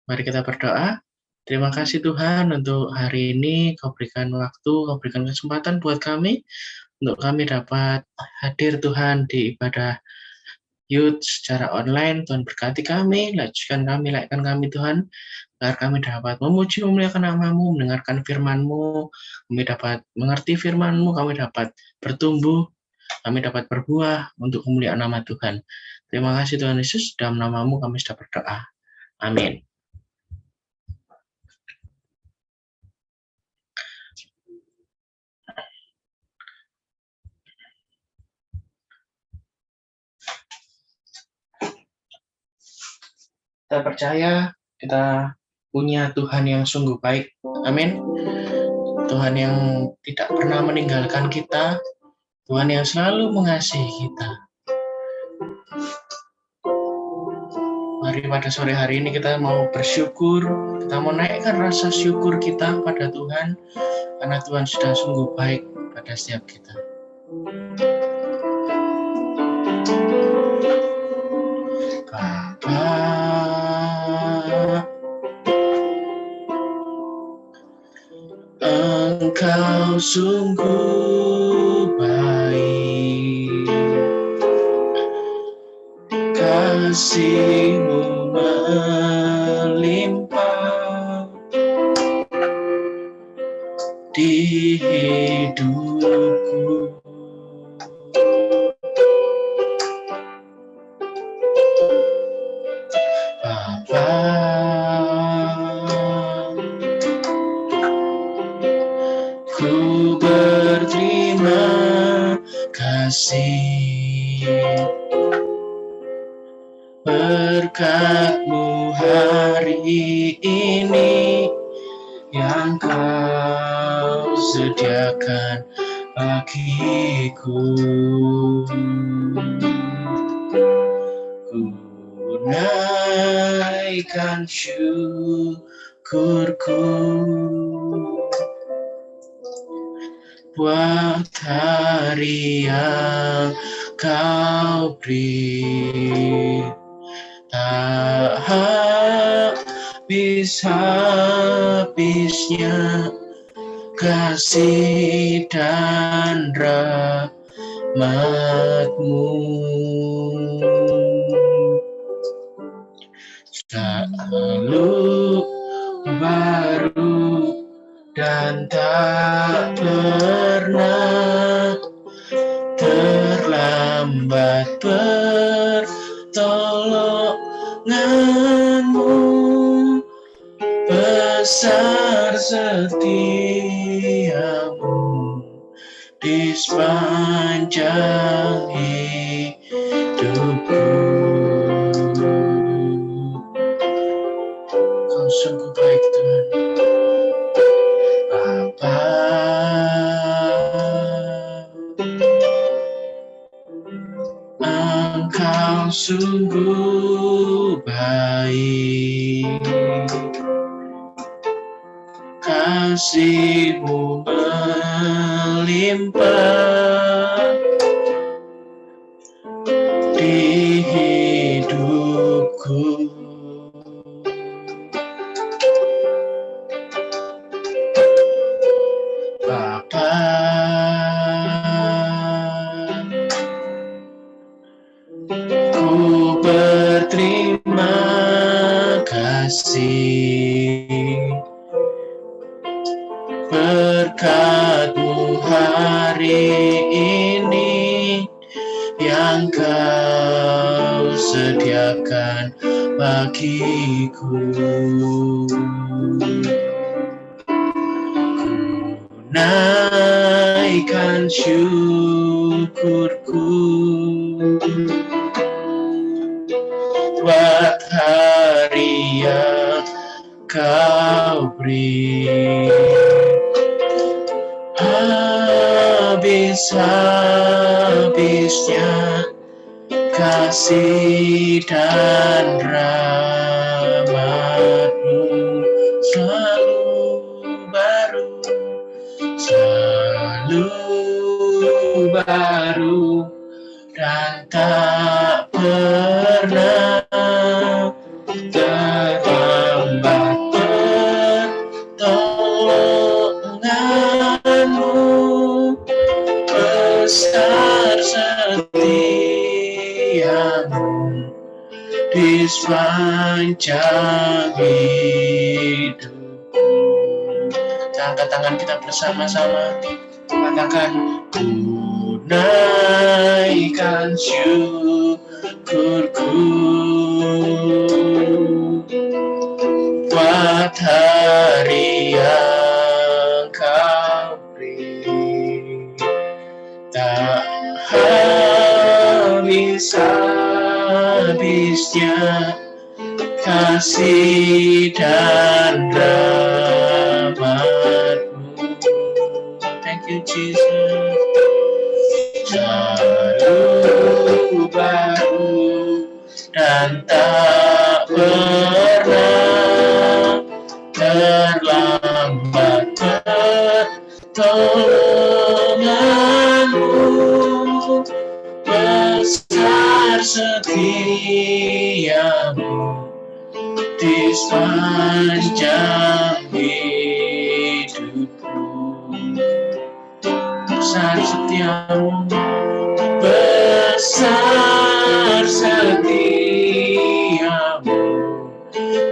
Mari kita berdoa. Terima kasih Tuhan untuk hari ini, Kau berikan waktu, Kau berikan kesempatan buat kami, untuk kami dapat hadir Tuhan di ibadah youth secara online. Tuhan berkati kami, layakkan kami Tuhan, agar kami dapat memuji memuliakan nama-Mu, mendengarkan firman-Mu, kami dapat mengerti firman-Mu, kami dapat bertumbuh, kami dapat berbuah untuk kemuliaan nama Tuhan. Terima kasih Tuhan Yesus, dalam nama-Mu kami sudah berdoa. Amin. Kita percaya kita punya Tuhan yang sungguh baik. Amin. Tuhan yang tidak pernah meninggalkan kita, Tuhan yang selalu mengasihi kita. Mari pada sore hari ini kita mau bersyukur, kita mau naikkan rasa syukur kita pada Tuhan, karena Tuhan sudah sungguh baik pada setiap kita. Bapa, Engkau sungguh baik, kasih-Mu melimpah di hidupku. Bapa, ku berterima kasih, berkat-Mu hari ini yang Kau sediakan bagiku. Ku naikkan syukurku buat hari yang Kau beri. Tak habis-habisnya kasih dan rahmat-Mu, selalu baru dan tak pernah terlambat. Pertolongan-Mu besar, setia-Mu di sepanjang hidupku. Kau sungguh baik Tuhan. Bapa, Engkau sungguh baik, kasih-Mu melimpah di hidupku. Bapa, ku berterima kasih, berkat-Mu hari ini yang Kau sediakan bagiku. Ku naikkan syukurku buat hari yang Kau beri. Habis-habisnya kasih dan rahmat-Mu selalu baru, selalu baru dan tak pernah terlambat. di sepanjang hidup. Angkat tangan kita bersama-sama, katakan, tunaikan syukurku buat hari yang kau beri, tak habis-habisnya kasih dan rahmat-Mu. Thank you, Jesus. Selalu baru dan tak pernah terlambat pertolongan-Mu, besar setiamu di sepanjang hidupku. Besar setiamu, besar setiamu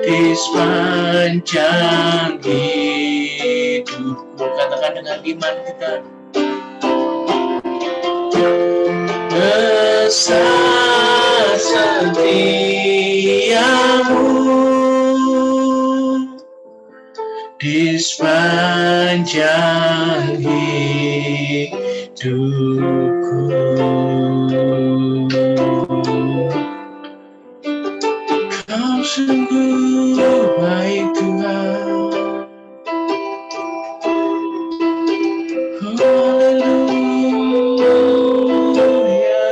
di sepanjang hidupku. Katakan dengan iman kita, besar setiamu di sepanjang hidupku. Kau sungguh baik Tuhan. Haleluya.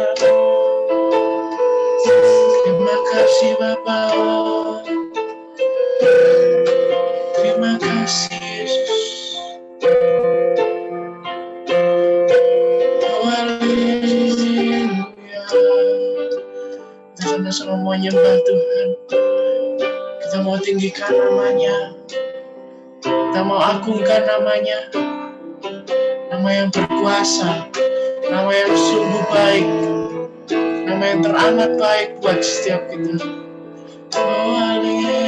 Terima kasih Bapa. Terima kasih Yesus. Haleluya. Kita sama-sama mau nyembah Tuhan. Kita mau tinggikan namanya. Kita mau agungkan namanya. Nama yang berkuasa. Nama yang sungguh baik. Nama yang teramat baik buat setiap kita. Oh, haleluya.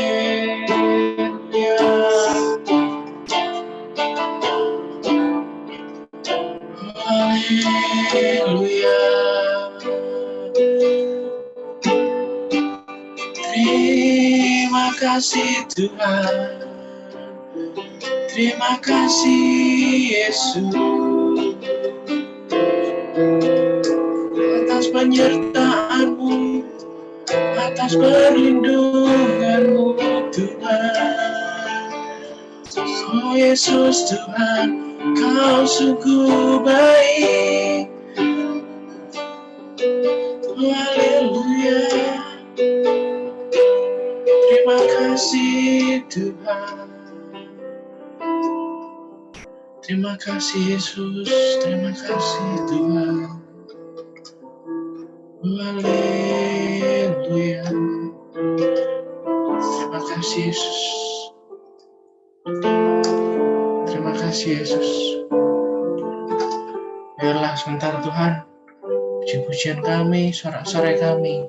Haleluya. Terima kasih Tuhan. Terima kasih Yesus atas penyertaan-Mu, atas perlindungan-Mu Tuhan. Oh Yesus Tuhan, Kau sungguh baik. Haleluya. Terima kasih Tuhan. Terima kasih Yesus. Terima kasih Tuhan. Haleluya. Terima kasih Yesus. Terima kasih Yesus. Biarlah sebentar Tuhan, puji-pujian kami, sorak-sorai kami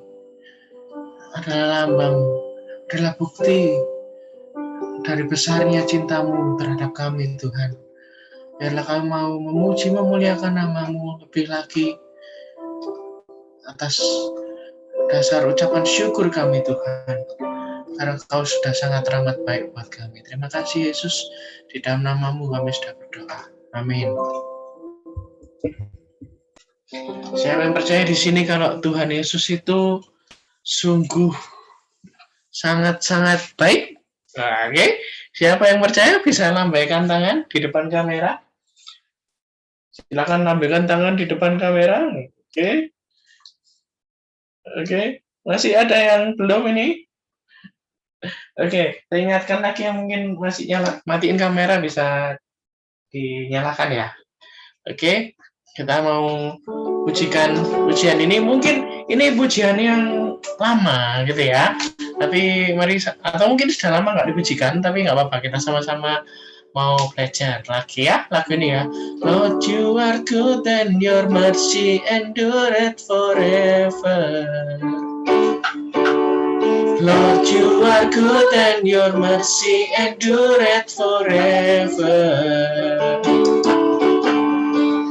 adalah lambang, adalah bukti dari besarnya cinta-Mu terhadap kami Tuhan. Biarlah kami mau memuji, memuliakan nama-Mu lebih lagi atas dasar ucapan syukur kami Tuhan. Karena Kau sudah sangat ramah baik buat kami. Terima kasih Yesus. Di dalam nama-Mu kami sudah berdoa. Amin. Siapa yang percaya di sini kalau Tuhan Yesus itu sungguh sangat-sangat baik? Oke. Siapa yang percaya bisa lambaikan tangan di depan kamera. Silakan lambaikan tangan di depan kamera. Oke. Oke. Masih ada yang belum ini? Oke, saya ingatkan lagi yang mungkin masih nyala, matiin kamera bisa dinyalakan ya. Oke, kita mau pujikan pujian ini. Mungkin ini pujian yang lama gitu ya. Tapi mari, atau mungkin sudah lama nggak dipujikan, tapi nggak apa-apa. Kita sama-sama mau belajar lagi ya lagu ini ya. Lord, you are good and your mercy endureth forever. Lord, you are good and your mercy endureth forever.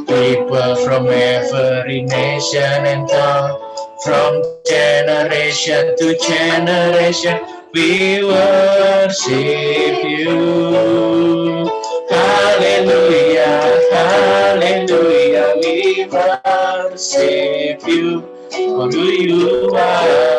People from every nation and tongue, from generation to generation, we worship you. Hallelujah, hallelujah, we worship you for who you are.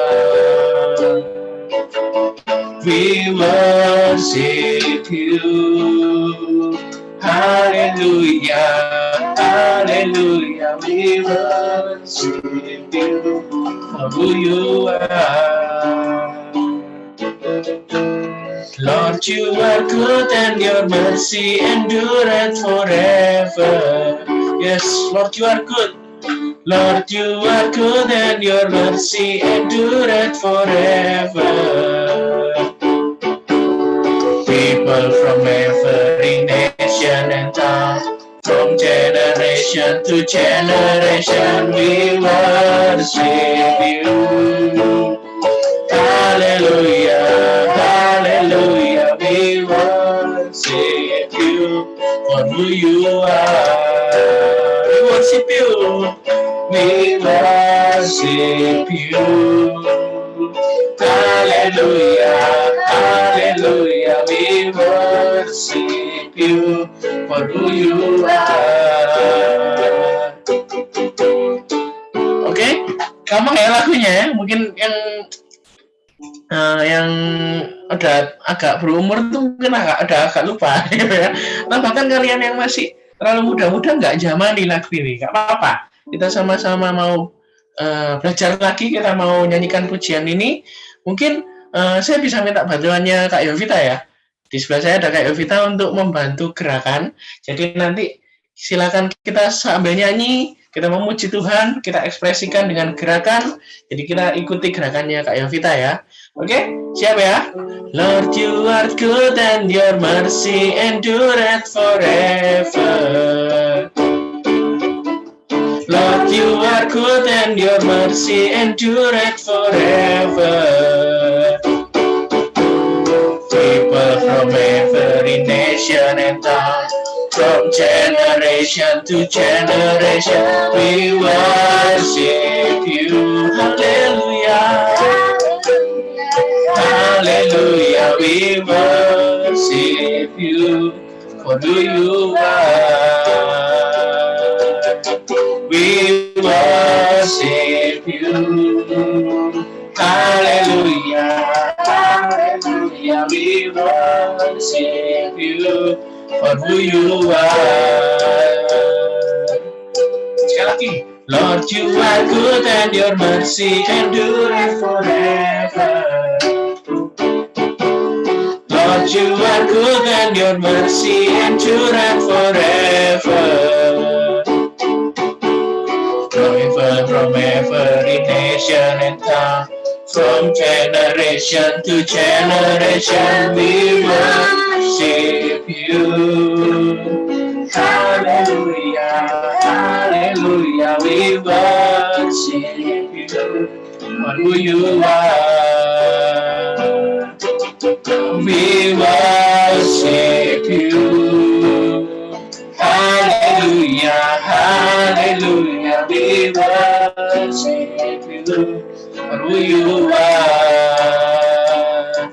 We worship you. Hallelujah, hallelujah, we worship you for who you are. Lord, you are good and your mercy endureth forever. Yes, Lord, you are good. Lord, you are good and your mercy endureth forever. People from every nation and tongue, from generation to generation, we worship you. Hallelujah, hallelujah, we worship you for who you are. We worship you, we worship you. Hallelujah, hallelujah, we worship you for who you are. Oke, gampang ya lagunya ya. Mungkin yang udah agak berumur tuh mungkin agak lupa gitu ya. Nah, bahkan kalian yang masih terlalu muda-muda nggak zaman di lagu ini, nggak apa-apa. Kita sama-sama mau belajar lagi, kita mau nyanyikan pujian ini. Mungkin saya bisa minta bantuannya Kak Yovita ya. Di sebelah saya ada Kak Yovita untuk membantu gerakan. Jadi nanti silakan kita sambil nyanyi, kita memuji Tuhan, kita ekspresikan dengan gerakan. Jadi kita ikuti gerakannya Kak Yovita ya. Oke, siap ya? Lord, you are good and your mercy endureth forever. Lord, you are good and your mercy endureth forever. People from every nation and tongue, from generation to generation, we worship you. Hallelujah. Hallelujah, we worship you for who you are. We worship you. Hallelujah, hallelujah, we worship you for who you are. Sekali lagi. Lord, you are good and your mercy endureth forever. Lord, you are good and your mercy endureth forever. People from every nation and tongue, from generation to generation, we worship you. Hallelujah, hallelujah, we worship you for who you are. We worship you. Hallelujah, hallelujah, we worship you for who you are.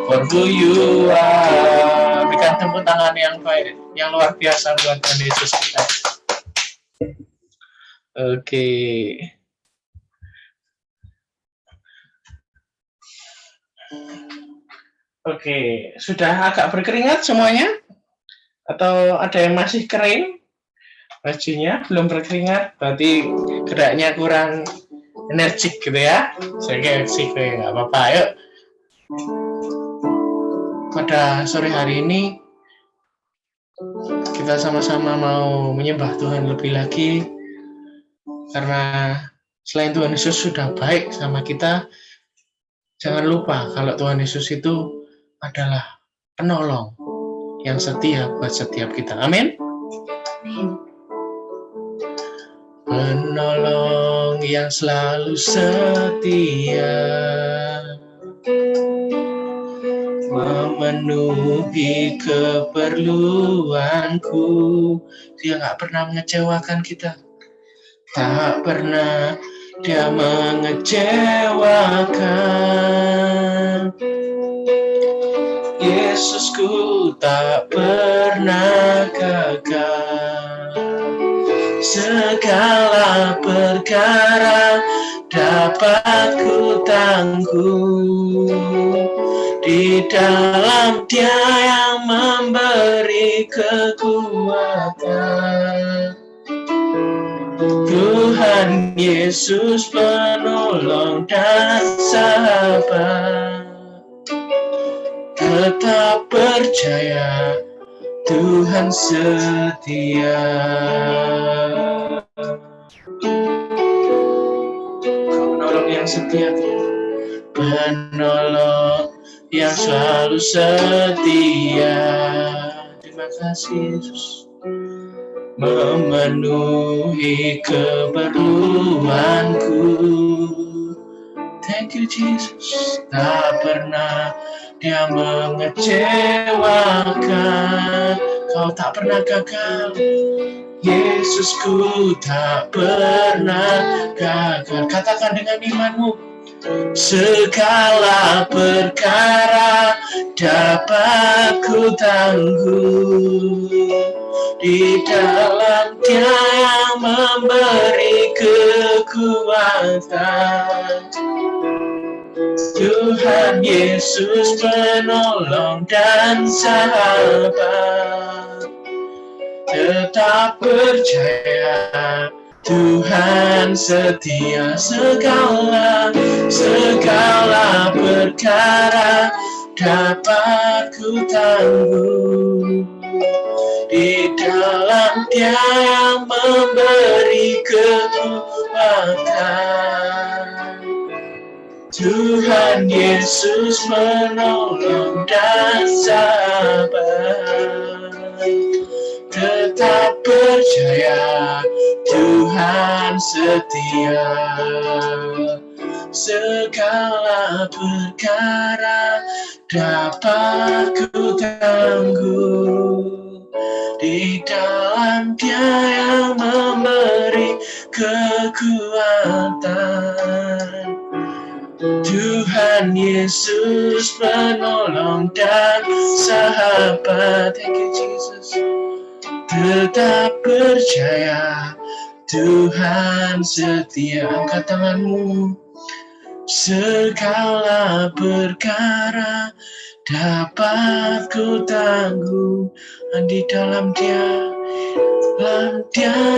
For who you are. Berikan tepuk tangan yang baik, yang luar biasa buat Tuhan Yesus kita. Oke. Oke, sudah agak berkeringat semuanya? Atau ada yang masih kering? Bajunya belum berkeringat, berarti geraknya kurang energik gitu ya. Saya sih nggak apa-apa. Yuk. Pada sore hari ini kita sama-sama mau menyembah Tuhan lebih lagi, karena selain Tuhan Yesus sudah baik sama kita, jangan lupa kalau Tuhan Yesus itu adalah penolong yang setia buat setiap kita. Amin. Penolong yang selalu setia, memenuhi keperluanku. Dia gak pernah mengecewakan kita. Tak pernah Dia mengecewakan. Yesusku tak pernah gagal. Segala perkara dapat ku tanggung di dalam Dia yang memberi kekuatan. Tuhan Yesus penolong dan sahabat. Tetap percaya Tuhan setia. Kau penolong yang setia, penolong yang selalu setia. Terima kasih Yesus. Memenuhi keperluanku. Thank you Jesus. Tak pernah Dia mengecewakan. Kau tak pernah gagal. Yesusku tak pernah gagal. Katakan dengan imanmu. Segala perkara dapat ku tanggung di dalam Dia yang memberi kekuatan. Tuhan Yesus penolong dan sahabat. Tetap percaya Tuhan setia. Segala perkara dapat ku tanggung di dalam Dia yang memberi kekuatan. Tuhan Yesus menolong dan sahabat. Tetap percaya Tuhan setia. Segala perkara dapat ku tanggung di dalam Dia yang memberi kekuatan. Tuhan Yesus penolong dan sahabat. Thank you Jesus. Tetap percaya Tuhan setia. Angkat tanganmu. Segala perkara dapat ku tanggung di dalam Dia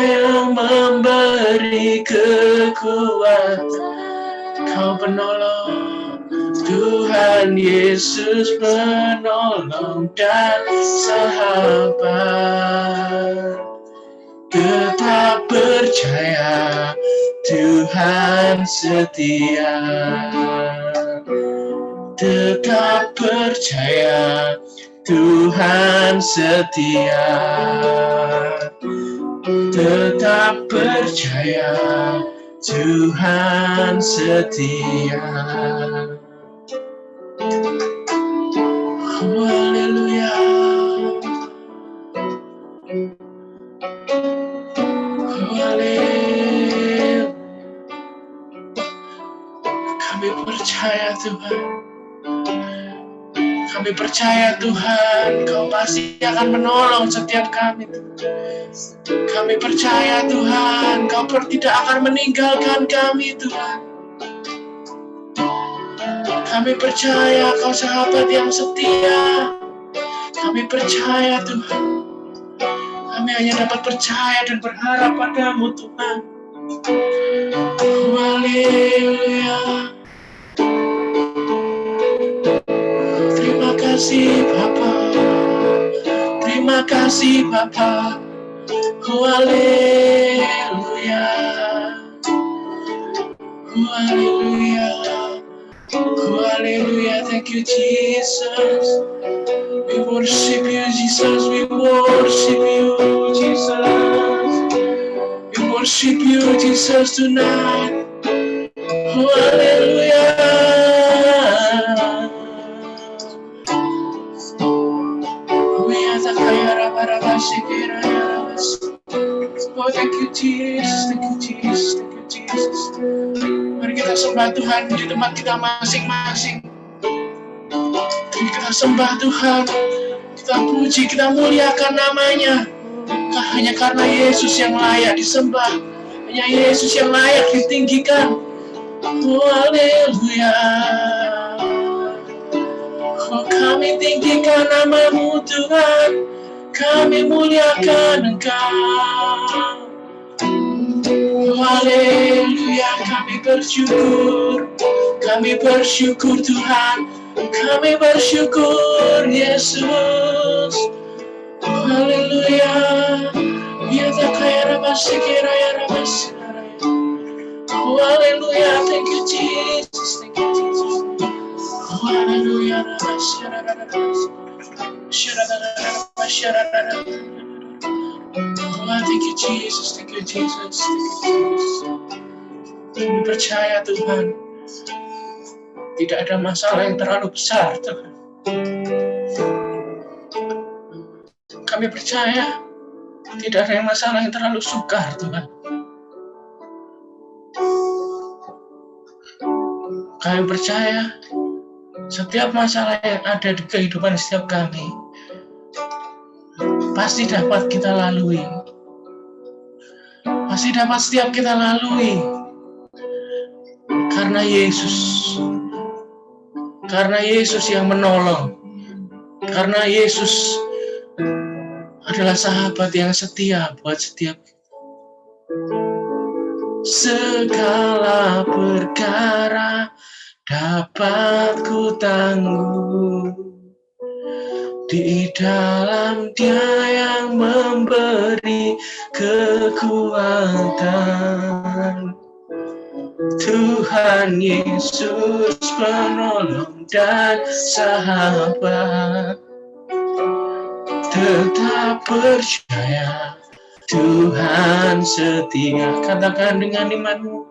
yang memberi kekuatan. Kau penolong, Tuhan Yesus penolong dan sahabat. Tetap percaya Tuhan setia. Tetap percaya Tuhan setia. Tetap percaya Tuhan setia. Haleluya. Haleluya. Kami percaya Tuhan. Kami percaya Tuhan, Kau pasti akan menolong setiap kami. Kami percaya Tuhan, Kau tidak akan meninggalkan kami Tuhan. Kami percaya Kau sahabat yang setia. Kami percaya Tuhan. Kami hanya dapat percaya dan berharap padamu Tuhan. Haleluya. Terima kasih Bapa. Terima kasih Bapa. Haleluya. Haleluya. Haleluya. Thank you Jesus. We worship you Jesus. We worship you Jesus. We worship you Jesus tonight. Haleluya. Oh, thank you Jesus, thank you Jesus, thank you Jesus. Mari kita sembah Tuhan di tempat kita masing-masing. Kita sembah Tuhan, kita puji, kita muliakan namanya. Hanya karena Yesus yang layak disembah, hanya Yesus yang layak ditinggikan. Oh, haleluya. Oh, kami tinggikan nama-Mu Tuhan, kami muliakan Engkau. Oh, haleluya, kami bersyukur Tuhan, kami bersyukur Yesus. Oh, haleluya, biasa kaya rabasikira ya rabasikira. Oh, haleluya, thank you Jesus, thank you Jesus. Oh, haleluya, rabasikira rabasikira. Oh, thank you Jesus, thank you Jesus, thank you Jesus. Kami percaya Tuhan, tidak ada masalah yang terlalu besar Tuhan. Kami percaya tidak ada masalah yang terlalu sukar Tuhan. Kami percaya setiap masalah yang ada di kehidupan setiap kami pasti dapat kita lalui. Pasti dapat setiap kita lalui karena Yesus yang menolong, karena Yesus adalah sahabat yang setia buat setiap segala perkara dapat ku tanggung di dalam Dia yang memberi kekuatan. Tuhan Yesus penolong dan sahabat, tetap percaya Tuhan setia. Katakan dengan imanmu,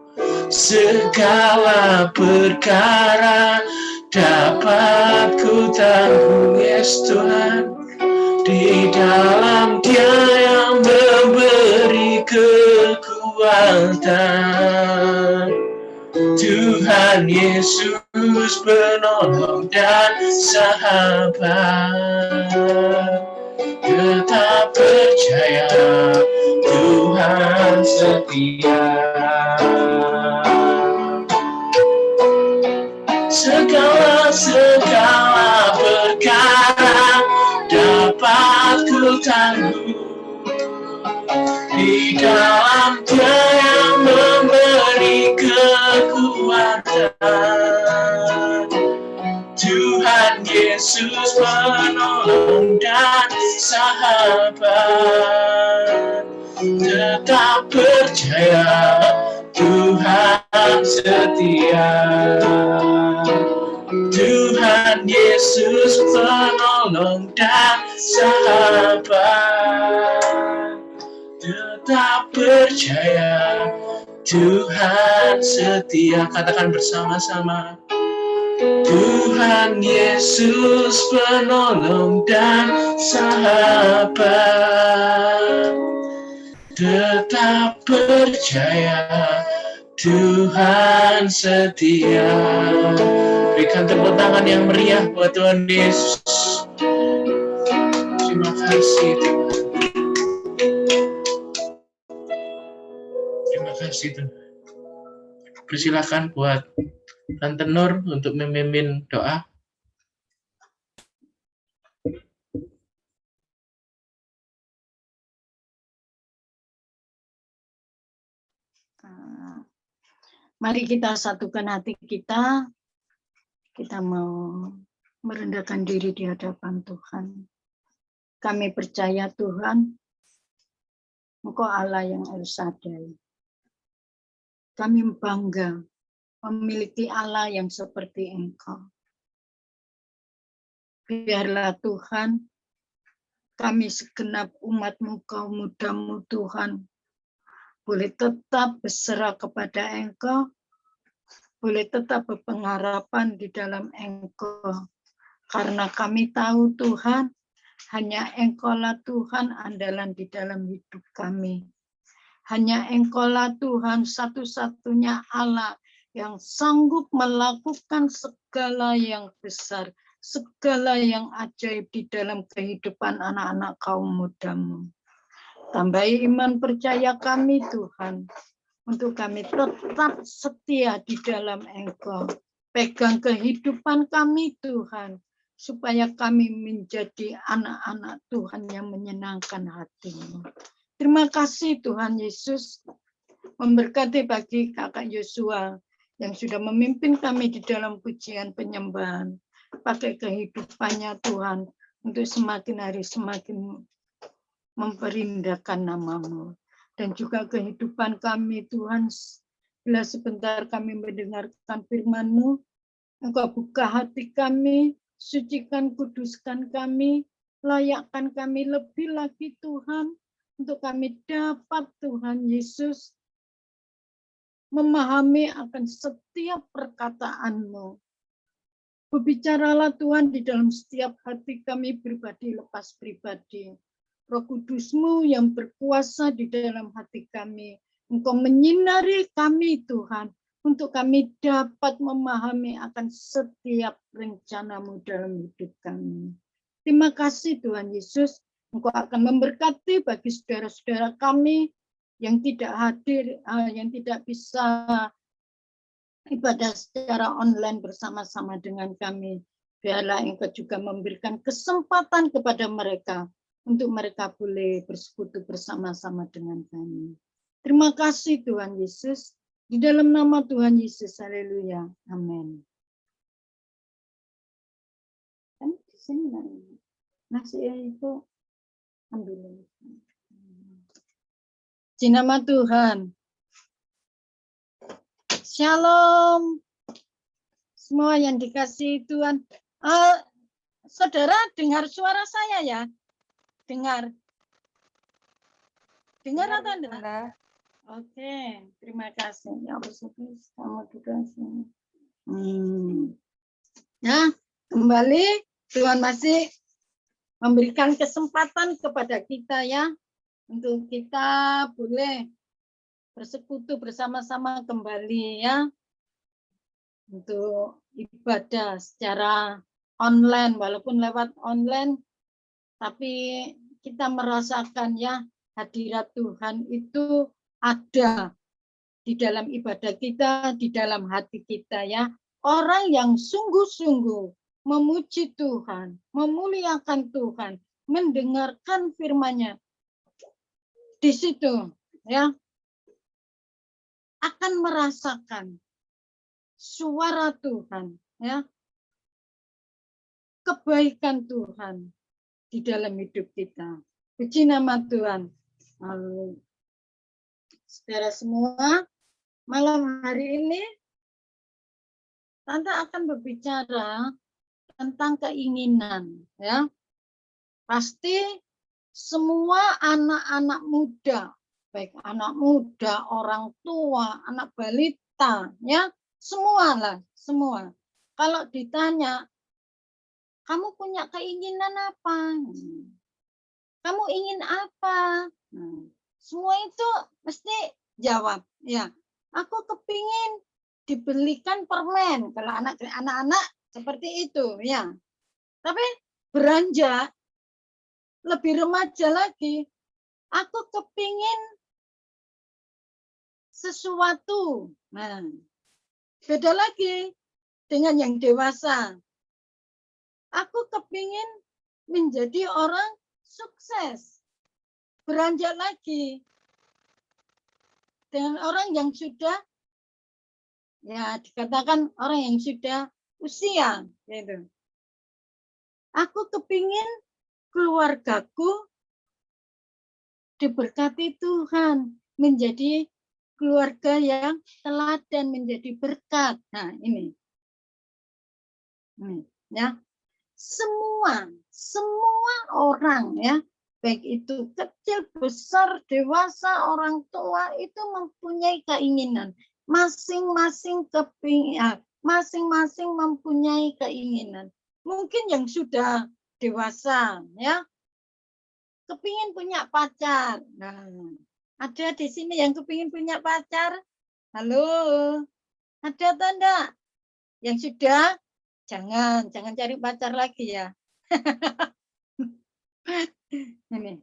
segala perkara dapat ku tanggung. Yes Tuhan, di dalam Dia yang memberi kekuatan. Tuhan Yesus penolong dan sahabat, tetap percaya Tuhan setia. Segala perkara dapat ku tanggung di dalam Dia yang memberi kekuatan. Tuhan Yesus penolong dan sahabat, tetap percaya Tuhan setia. Tuhan Yesus penolong dan sahabat, tetap percaya Tuhan setia. Katakan bersama-sama, Tuhan Yesus penolong dan sahabat, tetap percaya Tuhan setia. Berikan tepuk tangan yang meriah buat Tuhan Yesus. Terima kasih Tuhan. Terima kasih Tuhan. Persilakan buat Tante Nur untuk memimpin doa. Mari kita satukan hati kita. Kita mau merendahkan diri di hadapan Tuhan. Kami percaya Tuhan, Engkau Allah yang El-Shaddai. Kami bangga memiliki Allah yang seperti Engkau. Biarlah Tuhan, kami segenap umat-Mu, kaum muda-Mu Tuhan, boleh tetap berserah kepada Engkau, boleh tetap berpengharapan di dalam Engkau. Karena kami tahu Tuhan, Hanya Engkaulah Tuhan andalan di dalam hidup kami. Hanya Engkaulah Tuhan satu-satunya Allah yang sanggup melakukan segala yang besar, segala yang ajaib di dalam kehidupan anak-anak kaum mudamu. Tambahi iman percaya kami Tuhan, untuk kami tetap setia di dalam Engkau. Pegang kehidupan kami Tuhan, supaya kami menjadi anak-anak Tuhan yang menyenangkan hati-Mu. Terima kasih Tuhan Yesus, memberkati bagi kakak Yosua yang sudah memimpin kami di dalam pujian penyembahan. Pakai kehidupannya Tuhan, untuk semakin hari semakin memperindahkan nama-Mu. Dan juga kehidupan kami Tuhan, bila sebentar kami mendengarkan firman-Mu, Engkau buka hati kami, sucikan, kuduskan kami, layakkan kami lebih lagi Tuhan, untuk kami dapat Tuhan Yesus memahami akan setiap perkataan-Mu. Berbicaralah Tuhan di dalam setiap hati kami pribadi lepas pribadi. Roh Kudus-Mu yang berkuasa di dalam hati kami. Engkau menyinari kami Tuhan, untuk kami dapat memahami akan setiap rencana-Mu dalam hidup kami. Terima kasih Tuhan Yesus, Engkau akan memberkati bagi saudara-saudara kami yang tidak hadir, yang tidak bisa ibadah secara online bersama-sama dengan kami. Biarlah Engkau juga memberikan kesempatan kepada mereka, untuk mereka boleh bersekutu bersama-sama dengan kami. Terima kasih Tuhan Yesus. Di dalam nama Tuhan Yesus, haleluya. Amin. Kan di sini nasi itu ambil. Di nama Tuhan. Shalom. Semua yang dikasihi Tuhan. Saudara dengar suara saya ya? Dengar. Dengar atau enggak? Oke, terima kasih. Ya, kamu juga sini. Nah, kembali Tuhan masih memberikan kesempatan kepada kita ya, untuk kita boleh bersekutu bersama-sama kembali ya, untuk ibadah secara online, walaupun lewat online, tapi kita merasakan ya hadirat Tuhan itu ada di dalam ibadah kita, di dalam hati kita ya. Orang yang sungguh-sungguh memuji Tuhan, memuliakan Tuhan, mendengarkan firman-Nya, di situ ya akan merasakan suara Tuhan ya, kebaikan Tuhan di dalam hidup kita. Puji nama Tuhan. Amin. Saudara semua, malam hari ini Tante akan berbicara tentang keinginan ya. Pasti semua anak-anak muda, baik anak muda, orang tua, anak balita ya, semualah, semua. Kalau ditanya, kamu punya keinginan apa? Kamu ingin apa? Semua itu mesti jawab ya. Aku kepingin dibelikan permen, kalau anak-anak seperti itu ya. Tapi beranjak lebih remaja lagi, aku kepingin sesuatu. Nah, beda lagi dengan yang dewasa. Aku kepingin menjadi orang sukses. Beranjak lagi dengan orang yang sudah, ya dikatakan orang yang sudah usia. Gitu. Aku kepingin keluargaku diberkati Tuhan, menjadi keluarga yang teladan, menjadi berkat. Nah ini. Ya. Semua orang ya, baik itu kecil, besar, dewasa, orang tua, itu mempunyai keinginan. Masing-masing mempunyai keinginan. Mungkin yang sudah dewasa, ya. Kepingin punya pacar. Nah, ada di sini yang kepingin punya pacar? Halo, ada atau enggak? Yang sudah, jangan cari pacar lagi ya. Ini,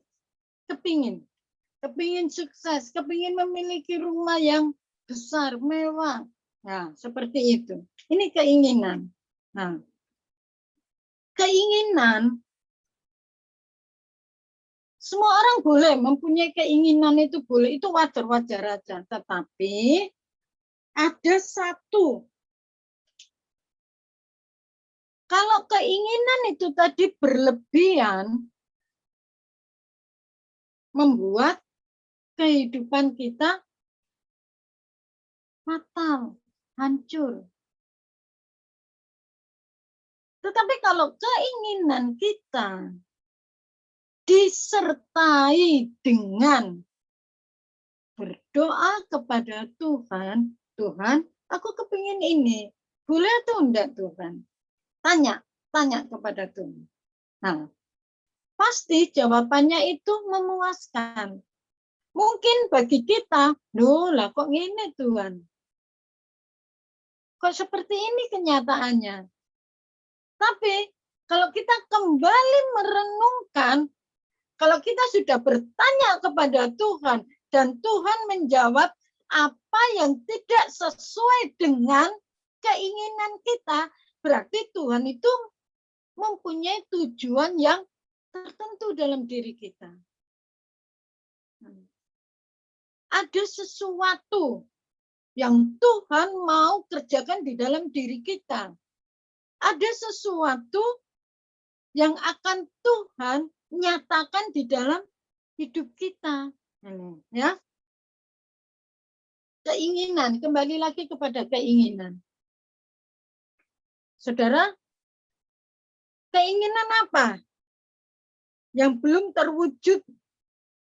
kepingin sukses, kepingin memiliki rumah yang besar, mewah. Nah, seperti itu. Ini keinginan. Nah, keinginan, semua orang boleh mempunyai keinginan, itu boleh, itu wajar-wajar aja. Tetapi ada satu, kalau keinginan itu tadi berlebihan, membuat kehidupan kita fatal, hancur. Tetapi kalau keinginan kita disertai dengan berdoa kepada Tuhan, Tuhan, aku kepingin ini, boleh atau enggak Tuhan? Tanya kepada Tuhan. Nah, pasti jawabannya itu memuaskan. Mungkin bagi kita, loh lah kok gini Tuhan? Kok seperti ini kenyataannya? Tapi kalau kita kembali merenungkan, kalau kita sudah bertanya kepada Tuhan dan Tuhan menjawab apa yang tidak sesuai dengan keinginan kita, berarti Tuhan itu mempunyai tujuan yang tertentu dalam diri kita. Ada sesuatu yang Tuhan mau kerjakan di dalam diri kita. Ada sesuatu yang akan Tuhan nyatakan di dalam hidup kita. Ya. Keinginan, kembali lagi kepada keinginan. Saudara, keinginan apa yang belum terwujud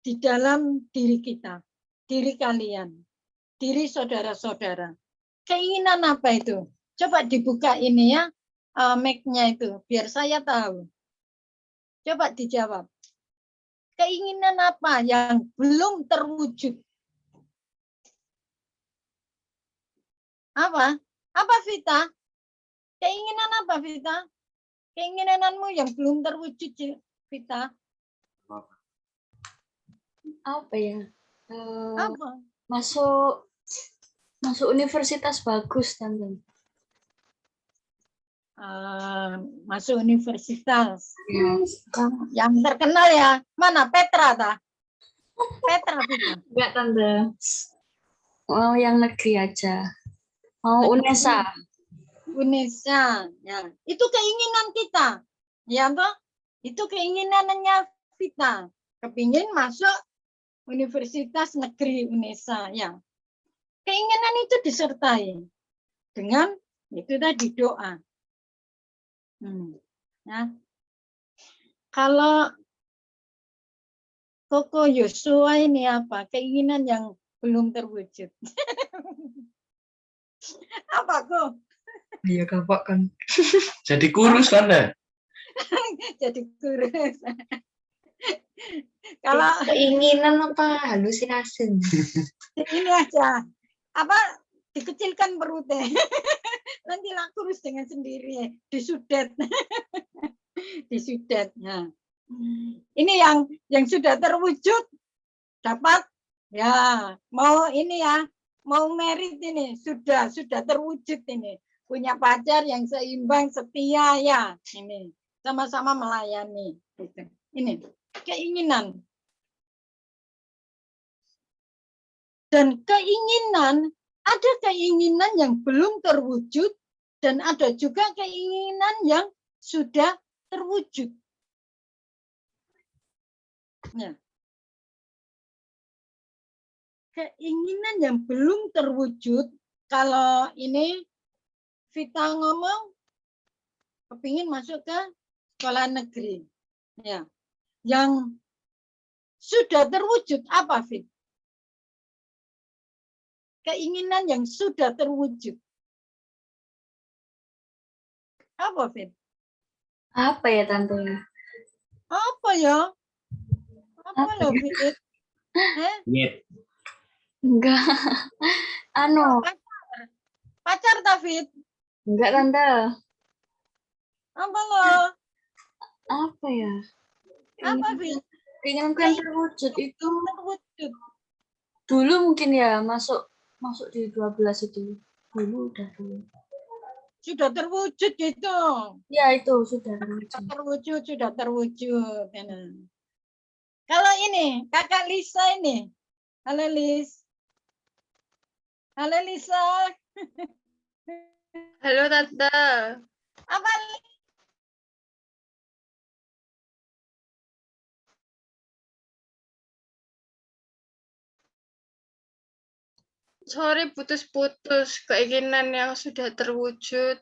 di dalam diri kita, diri kalian, diri saudara-saudara? Keinginan apa itu? Coba dibuka ini ya, mic-nya itu, biar saya tahu. Coba dijawab. Keinginan apa yang belum terwujud? Apa? Apa Vita? Keinginan apa Vita? Keinginanmu yang belum terwujud, Vita? Apa ya? Apa? Masuk universitas bagus, Tante. Masuk universitas. Yes. Yang terkenal ya. Mana Petra ta? Petra Vita. Enggak, Tante. Oh, yang negeri aja. Mau UNESA. UNESA. Ya. Itu keinginan kita. Ya toh? Itu keinginannya Vita. Kepingin masuk Universitas Negeri UNESA. Ya. Keinginan itu disertai dengan itu tadi doa. Ya. Kalau Koko Yosua ini apa? Keinginan yang belum terwujud. Apa kok? Iya, Kakak kan. Jadi kurus kan ya? Jadi kurus. Kalau Keinginan apa halusinasi? ini aja, apa dikecilkan perutnya, nanti lah kurus dengan sendiri, disudet, disudet. Nah, ini yang sudah terwujud dapat ya, mau ini ya, mau merit ini sudah terwujud ini, punya pacar yang seimbang, setia ya, ini sama-sama melayani. Gitu. Ini keinginan. Dan keinginan, ada keinginan yang belum terwujud dan ada juga keinginan yang sudah terwujud. Nah, keinginan yang belum terwujud, kalau ini Vita ngomong kepingin masuk ke sekolah negeri. Ya. Yang sudah terwujud apa, Fit? Keinginan yang sudah terwujud. Apa, Fit? Apa ya, Tante? Apa ya? Apa Apa loh, ya? Fit? Yet. Enggak. Anu, Pacar. Pacar, David. enggak Tante. Apa loh? Apa ya? Apa, Fit? Keinginanku yang terwujud itu Terwujud. dulu mungkin ya masuk di 12 itu. Dulu udah dulu. Sudah terwujud gitu. Ya itu sudah terwujud. Sudah terwujud. Kalau ini, kakak Lisa ini. Halo, Lis. Halo, Lisa. Halo Tante. Apa? Sorry putus-putus keinginan yang sudah terwujud.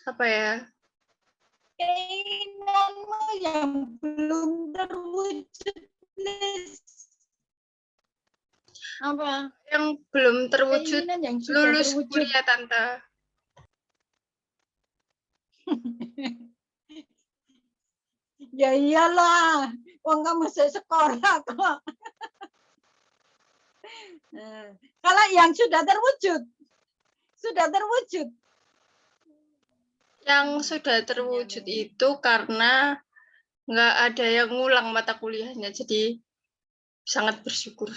Apa ya? Keinginanmu yang belum terwujud, Lis. Apa? Yang belum terwujud Keinginan yang sudah lulus terwujud. kuliah Tante. Ya iyalah, wong kamu sekolah kok. Kalau yang sudah terwujud, Yang sudah terwujud itu karena nggak ada yang ngulang mata kuliahnya, jadi sangat bersyukur.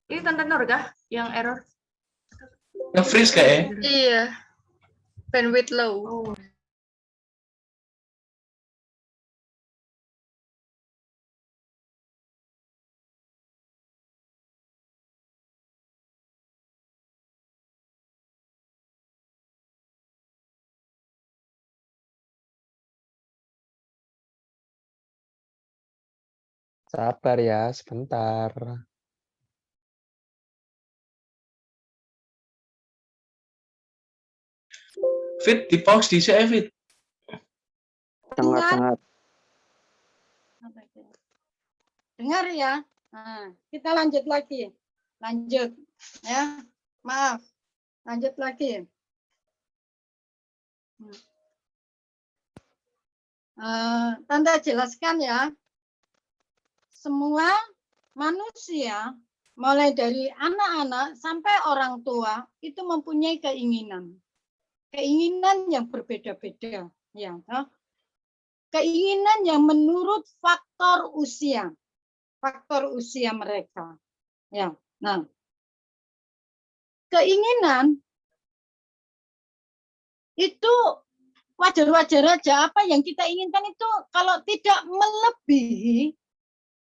Ini Tante Nur kah yang error? Nge-freeze kayak. Iya, bandwidth low. Oh. Sabar ya, sebentar. Fit, di pause di sini, Fit. Sangat-sangat. dengar ya. Nah, kita lanjut lagi. Lanjut ya. Maaf. Lanjut lagi. Tante jelaskan ya. Semua manusia, mulai dari anak-anak sampai orang tua, itu mempunyai keinginan. Keinginan yang berbeda-beda. Ya, keinginan yang menurut faktor usia mereka. Ya, nah, keinginan itu wajar-wajar aja. Apa yang kita inginkan itu kalau tidak melebihi,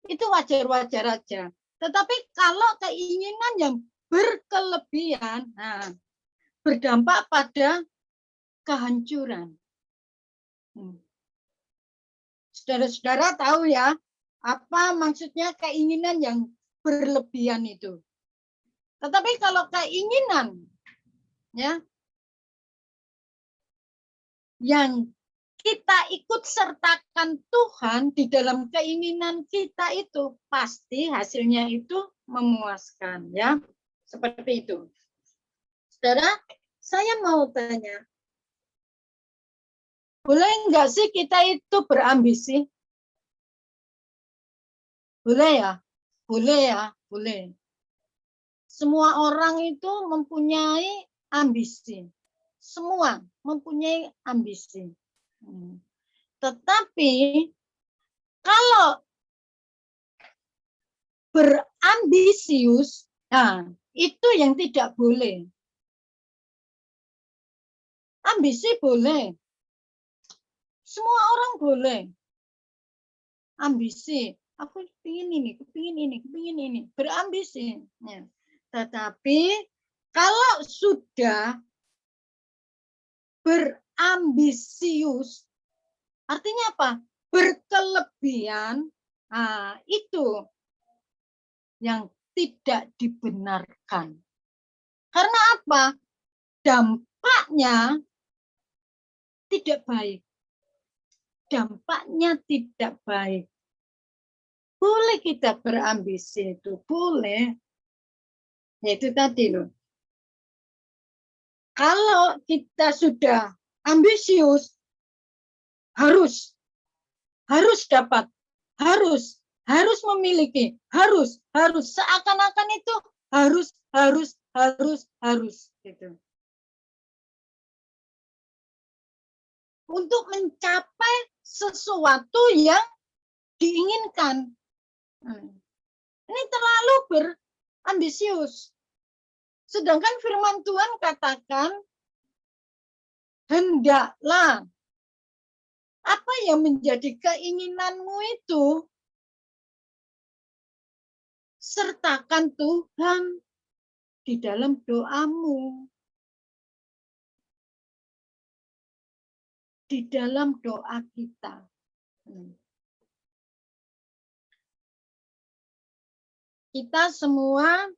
itu wajar-wajar aja. Tetapi kalau keinginan yang berkelebihan, nah, berdampak pada kehancuran. Saudara-saudara tahu ya, apa maksudnya keinginan yang berlebihan itu. Tetapi kalau keinginan ya yang kita ikut sertakan Tuhan di dalam keinginan kita itu, pasti hasilnya itu memuaskan ya. Seperti itu. Saudara, saya mau tanya, boleh enggak sih kita itu berambisi? Boleh ya? Boleh ya? Boleh. Semua orang itu mempunyai ambisi. Semua mempunyai ambisi. Tetapi kalau berambisius, nah, itu yang tidak boleh. Ambisi boleh. Semua orang boleh. Ambisi. Aku ingin ini, kepingin ini, kepingin ini. Berambisi. Ya. Tetapi kalau sudah berambisius, artinya apa? Berkelebihan, nah, itu yang tidak dibenarkan. Karena apa? Dampaknya tidak baik. Dampaknya tidak baik. Boleh kita berambisi itu, boleh. Yaitu tadi loh. Kalau kita sudah ambisius, harus dapat, harus memiliki, harus seakan-akan itu harus gitu. Untuk mencapai sesuatu yang diinginkan. Ini terlalu berambisius. Sedangkan firman Tuhan katakan, hendaklah apa yang menjadi keinginanmu itu sertakan Tuhan di dalam doamu. Di dalam doa kita. Kita semua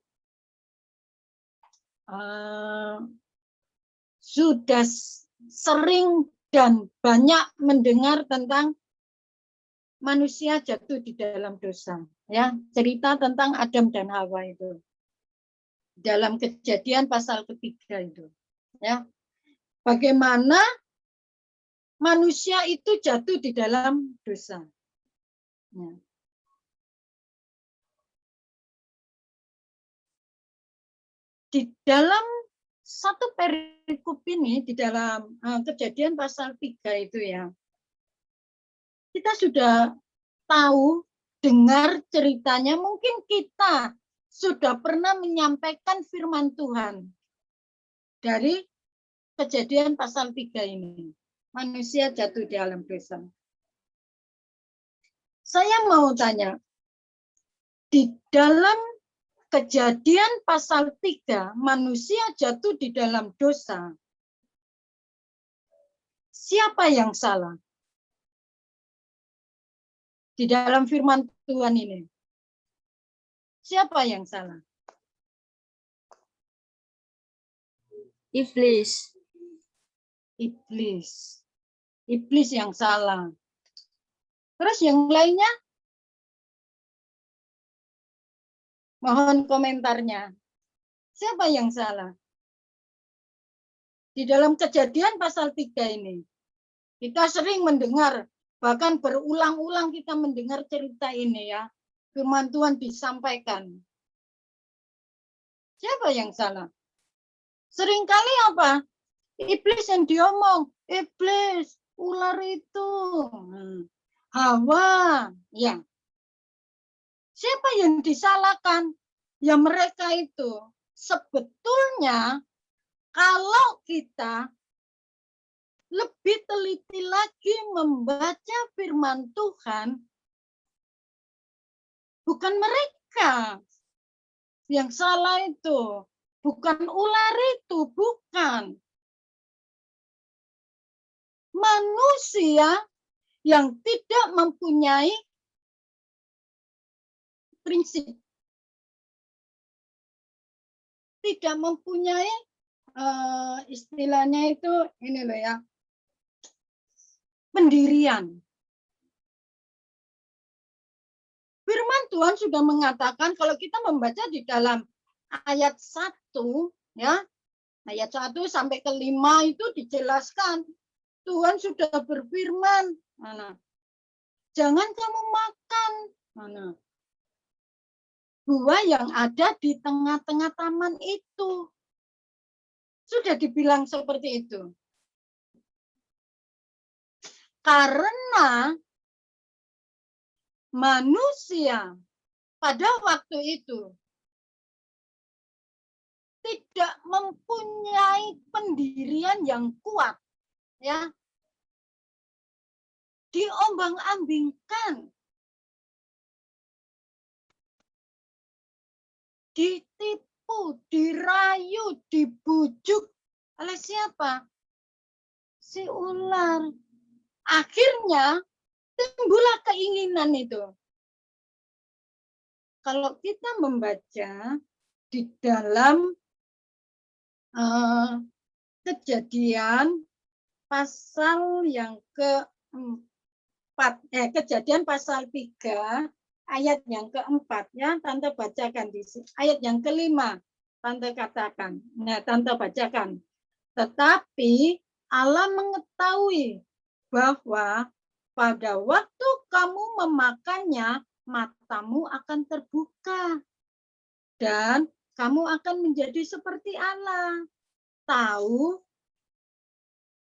sudah sering dan banyak mendengar tentang manusia jatuh di dalam dosa. Ya, cerita tentang Adam dan Hawa itu. Dalam Kejadian pasal 3 itu. Ya. Bagaimana manusia itu jatuh di dalam dosa. Ya. Di dalam satu perikop ini, di dalam Kejadian pasal 3 itu ya, kita sudah tahu, dengar ceritanya, mungkin kita sudah pernah menyampaikan firman Tuhan dari Kejadian pasal 3 ini. Manusia jatuh di dalam dosa. Saya mau tanya, di dalam Kejadian pasal 3, manusia jatuh di dalam dosa. Siapa yang salah? Di dalam firman Tuhan ini. Siapa yang salah? Iblis. Iblis. Iblis yang salah. Terus yang lainnya? Mohon komentarnya. Siapa yang salah? Di dalam Kejadian pasal 3 ini. Kita sering mendengar, bahkan berulang-ulang kita mendengar cerita ini ya. Firman Tuhan disampaikan. Siapa yang salah? Seringkali apa? Iblis yang diomong. Iblis, ular itu. Hawa. Ya. Siapa yang disalahkan? Ya mereka itu. Sebetulnya kalau kita lebih teliti lagi membaca firman Tuhan, bukan mereka yang salah itu, bukan ular itu, bukan. Manusia yang tidak mempunyai prinsip, tidak mempunyai istilahnya itu ini loh ya, pendirian. Firman Tuhan sudah mengatakan kalau kita membaca di dalam ayat 1 ya, ayat 1 sampai ke 5 itu dijelaskan Tuhan sudah berfirman, jangan kamu makan buah yang ada di tengah-tengah taman itu. Sudah dibilang seperti itu. Karena manusia pada waktu itu tidak mempunyai pendirian yang kuat, ya, diombang-ambingkan, ditipu, dirayu, dibujuk oleh siapa? Si ular. Akhirnya timbullah keinginan itu. kalau kita membaca di dalam Kejadian pasal yang keempat, Kejadian pasal 3 ayat yang keempat, ya, Tante bacakan di sini. Ayat yang kelima, Tante katakan. Nah, Tante bacakan. Tetapi Allah mengetahui bahwa pada waktu kamu memakannya, matamu akan terbuka dan kamu akan menjadi seperti Allah, tahu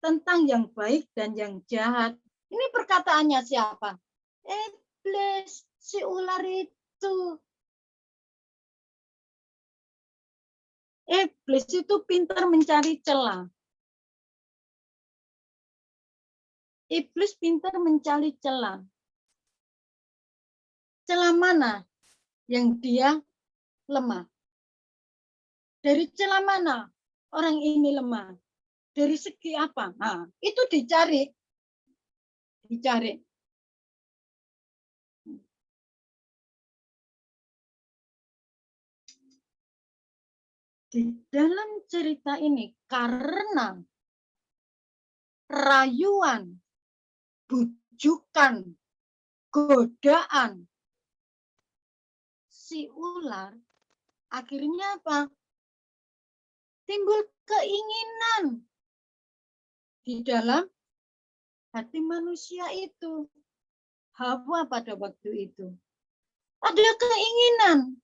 tentang yang baik dan yang jahat. Ini perkataannya siapa? Iblis, si ular itu. Iblis itu pintar mencari celah. Iblis pintar mencari celah. Celah mana yang dia lemah? Dari celah mana orang ini lemah? Dari segi apa? Nah, itu dicari. Dicari. Di dalam cerita ini, karena rayuan, bujukan, godaan si ular, akhirnya apa? Timbul keinginan di dalam hati manusia itu. Hawa pada waktu itu ada keinginan,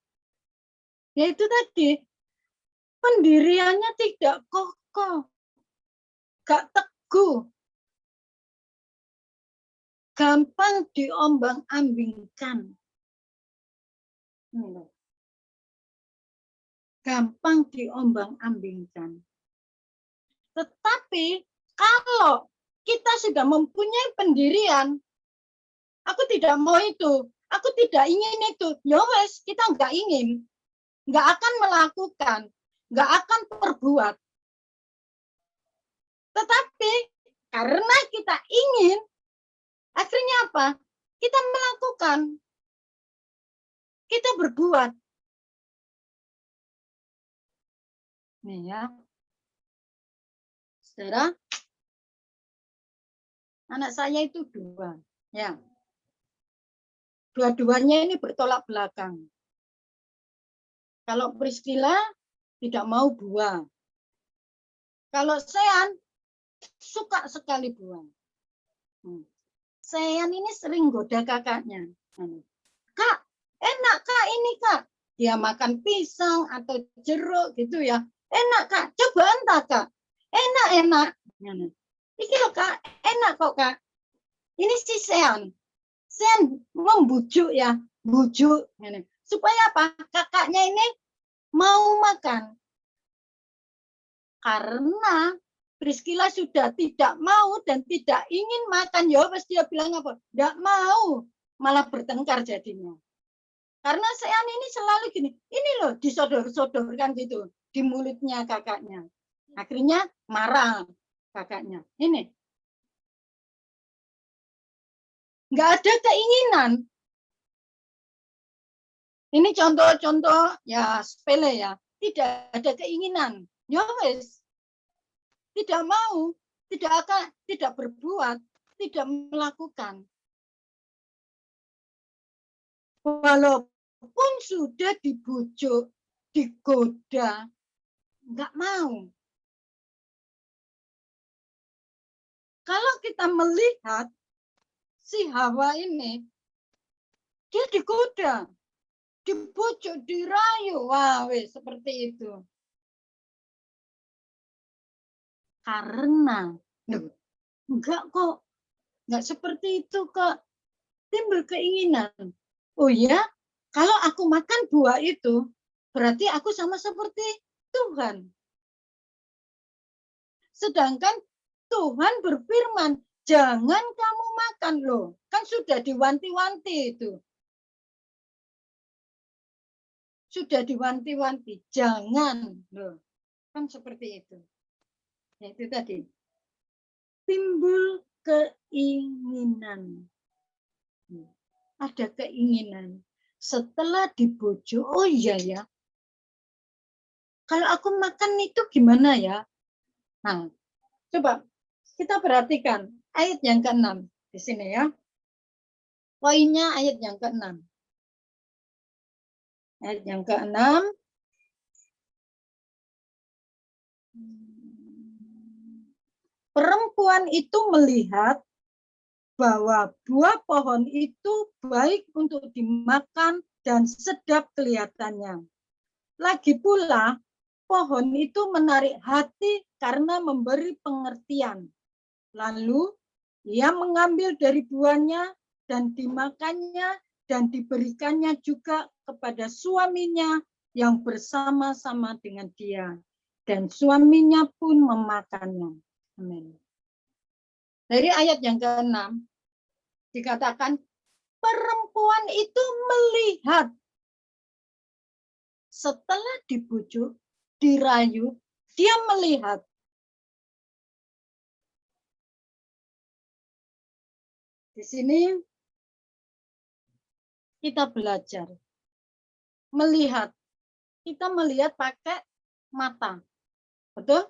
yaitu tadi pendiriannya tidak kokoh, gak teguh, gampang diombang-ambingkan. Gampang diombang-ambingkan. Tetapi kalau kita sudah mempunyai pendirian, aku tidak mau itu, aku tidak ingin itu, ya wes, kita nggak ingin, nggak akan melakukan, nggak akan perbuat. Tetapi karena kita ingin, akhirnya apa? Kita melakukan, kita berbuat. Nih ya, saudara, anak saya itu 2, ya. Dua-duanya ini bertolak belakang. Kalau Priscilla tidak mau buah. Kalau Sean suka sekali buah. Sean ini sering goda kakaknya. Kak, enak Kak ini Kak. Dia makan pisang atau jeruk gitu ya. Enak Kak, coba entah Kak. Enak. Ini loh Kak, enak kok Kak. Ini si Sean. Sean membujuk ya, bujuk. Supaya apa? Kakaknya ini mau makan. Karena Priscilla sudah tidak mau dan tidak ingin makan. Ya pasti dia bilang apa? Tidak mau. Malah bertengkar jadinya. Karena Sean ini selalu gini. Ini loh disodor-sodorkan gitu. Di mulutnya kakaknya. Akhirnya marah kakaknya. Ini. Nggak ada keinginan. Ini contoh-contoh ya sepele ya. Tidak ada keinginan. Ya wes. Tidak mau, tidak berbuat, tidak melakukan. Walaupun sudah dibujuk, digoda, nggak mau. Kalau kita melihat si Hawa ini, dia digoda, dibujuk, dirayu, wah, wes, seperti itu. Karena enggak kok, enggak seperti itu kok, timbul keinginan. Oh ya, kalau aku makan buah itu, berarti aku sama seperti Tuhan. Sedangkan Tuhan berfirman, jangan kamu makan loh, kan sudah diwanti-wanti itu. Sudah diwanti-wanti, jangan loh, kan seperti itu. Ya, itu tadi. Timbul keinginan. Ada keinginan. setelah dibujuk, oh iya ya, kalau aku makan itu gimana ya? Nah, coba kita perhatikan ayat yang ke-6 di sini ya. Poinnya ayat yang ke-6. Ayat yang ke-6. Perempuan itu melihat bahwa buah pohon itu baik untuk dimakan dan sedap kelihatannya. Lagi pula, pohon itu menarik hati karena memberi pengertian. Lalu, ia mengambil dari buahnya dan dimakannya dan diberikannya juga kepada suaminya yang bersama-sama dengan dia. Dan suaminya pun memakannya. Amin. Dari ayat yang ke-6, dikatakan perempuan itu melihat setelah dibujuk, dirayu, dia melihat. Di sini kita belajar melihat. Kita melihat pakai mata. Betul?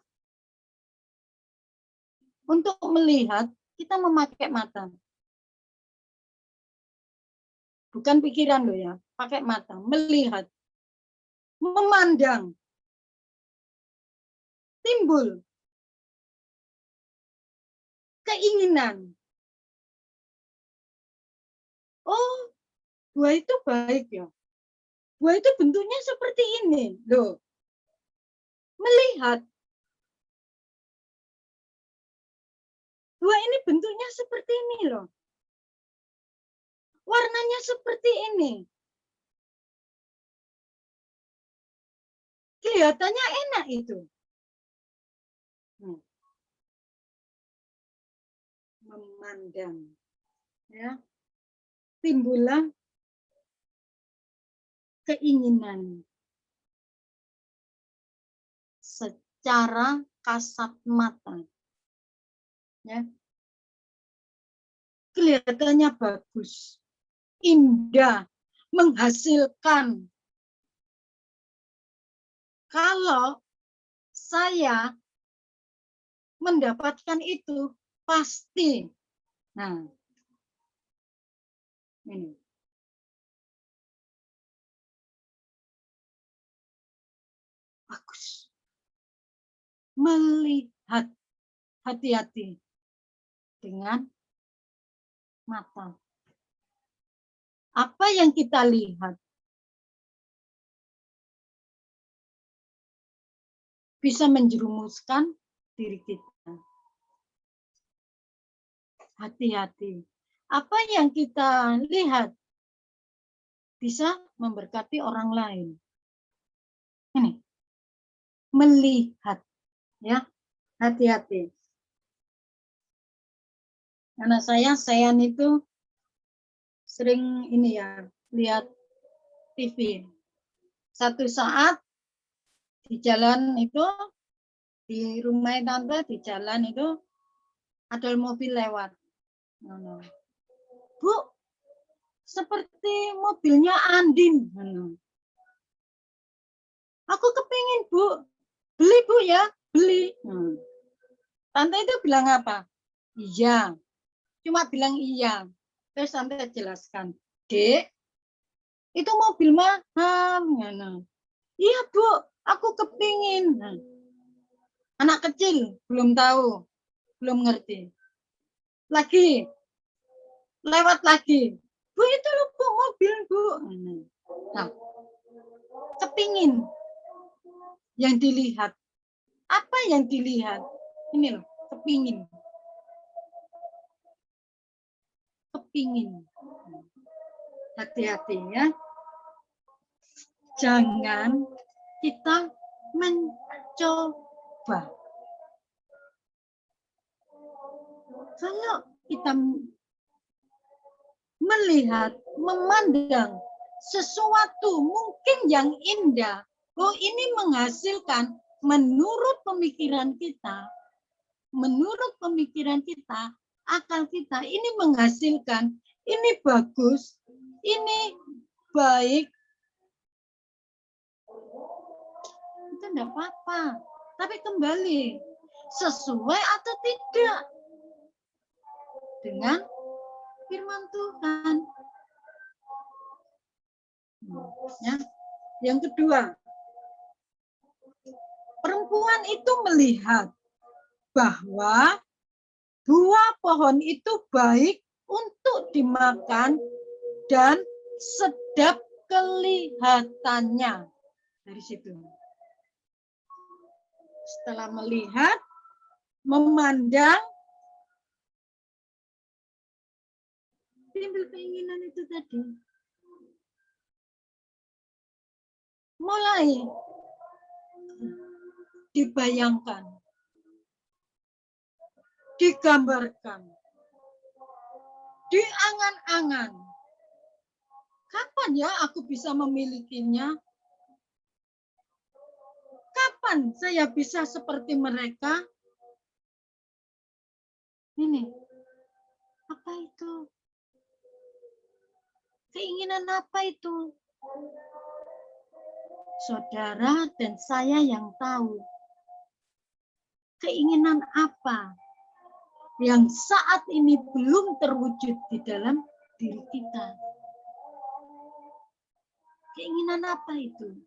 Untuk melihat, kita memakai mata. Bukan pikiran loh ya, pakai mata, melihat, memandang, timbul keinginan. Oh, buah itu baik ya. Buah itu bentuknya seperti ini, loh. Melihat. Buah ini bentuknya seperti ini loh. Warnanya seperti ini. Kelihatannya enak itu. Memandang. Ya. Timbullah keinginan. Secara kasat mata. Ya. Kelihatannya bagus. Indah. Menghasilkan. Kalau saya mendapatkan itu, pasti. Nah, ini. Bagus. Melihat, hati-hati dengan mata. Apa yang kita lihat bisa menjerumuskan diri kita. Hati-hati. Apa yang kita lihat bisa memberkati orang lain. Ini. Melihat. Ya, hati-hati. Karena saya itu sering ini ya, lihat TV. Satu saat di jalan itu, di rumah tante, di jalan itu ada mobil lewat. Bu, seperti mobilnya Andin. Aku kepingin, Bu. Beli, Bu ya, beli. Tante itu bilang apa? Iya. Cuma bilang iya. Terus tante jelaskan, Dek, itu mobil mahal. Iya, Bu, aku kepingin. Anak kecil, belum tahu, belum ngerti. Lagi, lewat lagi. Bu, itu loh, Bu, mobil, Bu. Nah, kepingin. Yang dilihat. Apa yang dilihat? Ini loh, kepingin. Kepingin. Hati-hati ya. Jangan kita mencoba. Kalau kita melihat, memandang sesuatu mungkin yang indah, oh ini menghasilkan menurut pemikiran kita, akal kita ini menghasilkan, ini bagus, ini baik, itu enggak apa-apa. Tapi kembali, sesuai atau tidak dengan firman Tuhan. Ya. Yang kedua, perempuan itu melihat bahwa buah pohon itu baik untuk dimakan dan sedap kelihatannya. Dari situ. Setelah melihat, memandang, timbul keinginan itu tadi. Mulai dibayangkan, digambarkan, diangan-angan. Kapan ya aku bisa memilikinya? Kapan saya bisa seperti mereka? Ini, apa itu? Keinginan apa itu? Saudara dan saya yang tahu. Keinginan apa yang saat ini belum terwujud di dalam diri kita? Keinginan apa itu?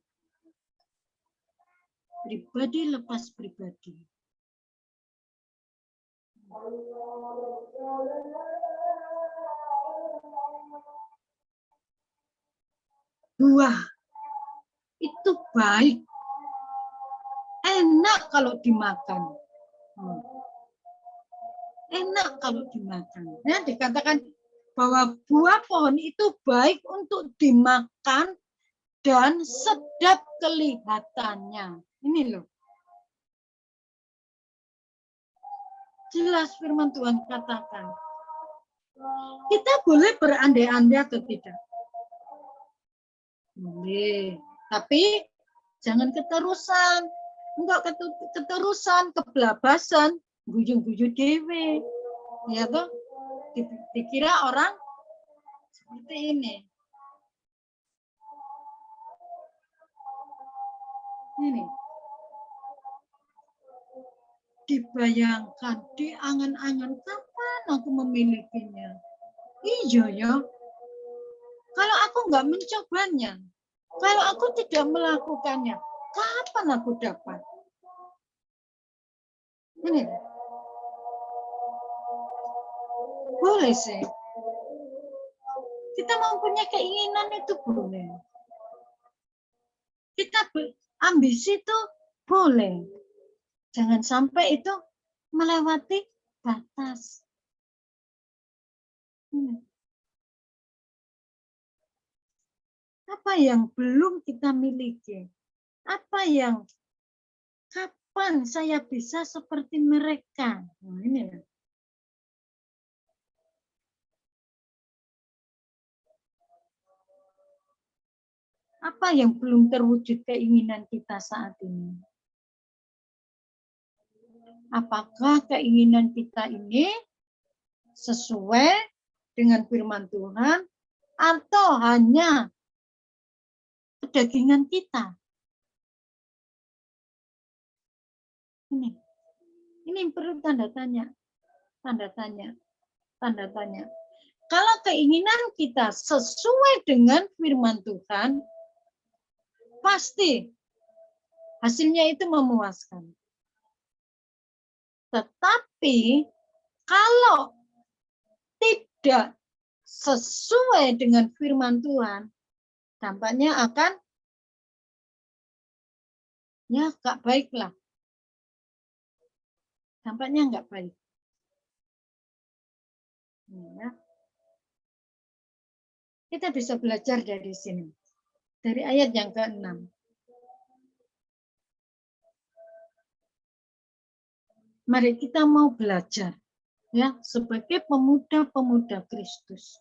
Pribadi lepas pribadi. Buah itu baik, enak kalau dimakan. Enak kalau dimakan. Ya, dikatakan bahwa buah pohon itu baik untuk dimakan dan sedap kelihatannya. Ini loh. Jelas firman Tuhan katakan. Kita boleh berandai-andai atau tidak? Boleh. Tapi jangan keterusan. Enggak keterusan, kebelabasan, guyu-guyu dewe. Ya toh? Dikira orang seperti ini. Ini. Dibayangkan, diangan-angan, kapan aku memilikinya? Iya ya. Kalau aku nggak mencobanya, kalau aku tidak melakukannya, kapan aku dapat? Ini. Boleh sih. Kita mempunyai keinginan itu boleh. Kita ambisi itu boleh. Jangan sampai itu melewati batas. Apa yang belum kita miliki? Apa yang kapan saya bisa seperti mereka? Nah, ini. Apa yang belum terwujud keinginan kita saat ini? Apakah keinginan kita ini sesuai dengan firman Tuhan atau hanya kedagingan kita? Ini perlu tanda tanya. Tanda tanya. Tanda tanya. Kalau keinginan kita sesuai dengan firman Tuhan, pasti hasilnya itu memuaskan. Tetapi kalau tidak sesuai dengan firman Tuhan, dampaknya akan ya gak baik lah. Dampaknya nggak baik. Ya. Kita bisa belajar dari sini. Dari ayat yang ke-6. Mari kita mau belajar ya sebagai pemuda-pemuda Kristus.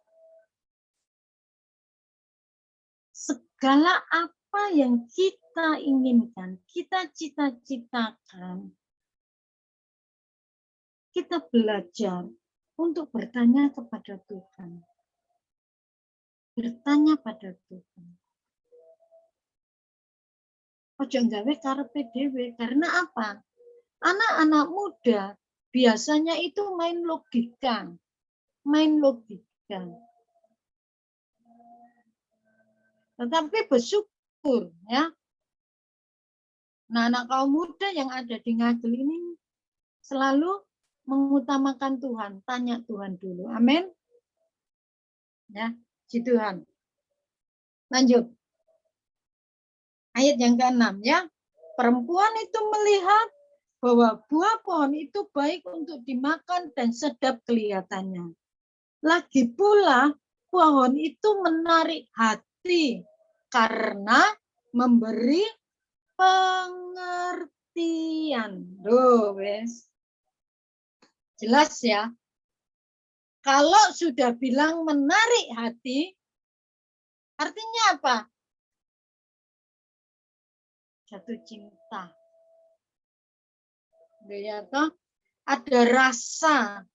Segala apa yang kita inginkan, kita cita-citakan, kita belajar untuk bertanya kepada Tuhan. bertanya pada Tuhan. Ojo nggawe karepe dhewe. Karena apa? Anak-anak muda biasanya itu main logika. Tetapi bersyukur ya. Nah, anak kaum muda yang ada di Ngagel ini selalu mengutamakan Tuhan, tanya Tuhan dulu. Amin. Ya, si Tuhan. Lanjut. Ayat yang ke-6 ya. Perempuan itu melihat bahwa buah pohon itu baik untuk dimakan dan sedap kelihatannya. Lagi pula pohon itu menarik hati karena memberi pengertian. Duh, wes. Jelas ya. Kalau sudah bilang menarik hati, artinya apa? Jatuh cinta. Ya, toh? Ada rasa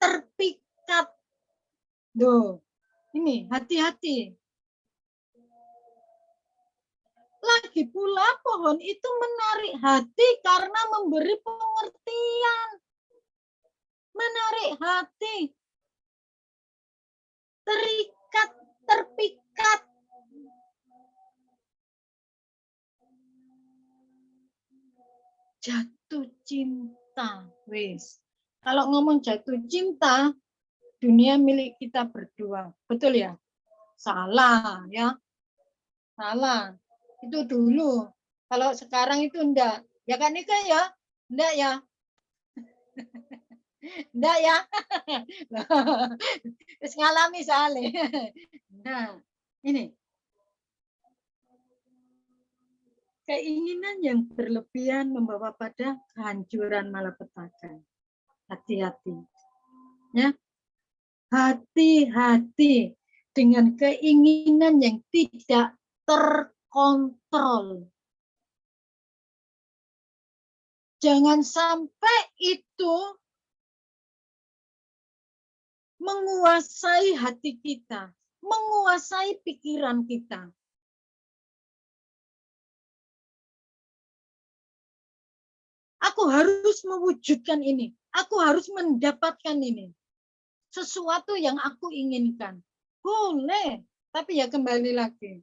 terpikat. Duh, ini hati-hati. Lagi pula pohon itu menarik hati karena memberi pengertian. Menarik hati. Terikat, terpikat. Jatuh cinta. Wis. Kalau ngomong jatuh cinta, dunia milik kita berdua. Betul ya? Salah ya. Salah. Itu dulu. Kalau sekarang itu enggak. Ya kan Nika ya? Enggak ya? Enggak ya? Terus ngalami soalnya. Nah, ini. Keinginan yang berlebihan membawa pada kehancuran malapetaka. Hati-hati. Ya. Hati-hati dengan keinginan yang tidak terkontrol. Jangan sampai itu menguasai hati kita, menguasai pikiran kita. Aku harus mewujudkan ini. Aku harus mendapatkan ini. Sesuatu yang aku inginkan. Boleh, tapi ya kembali lagi.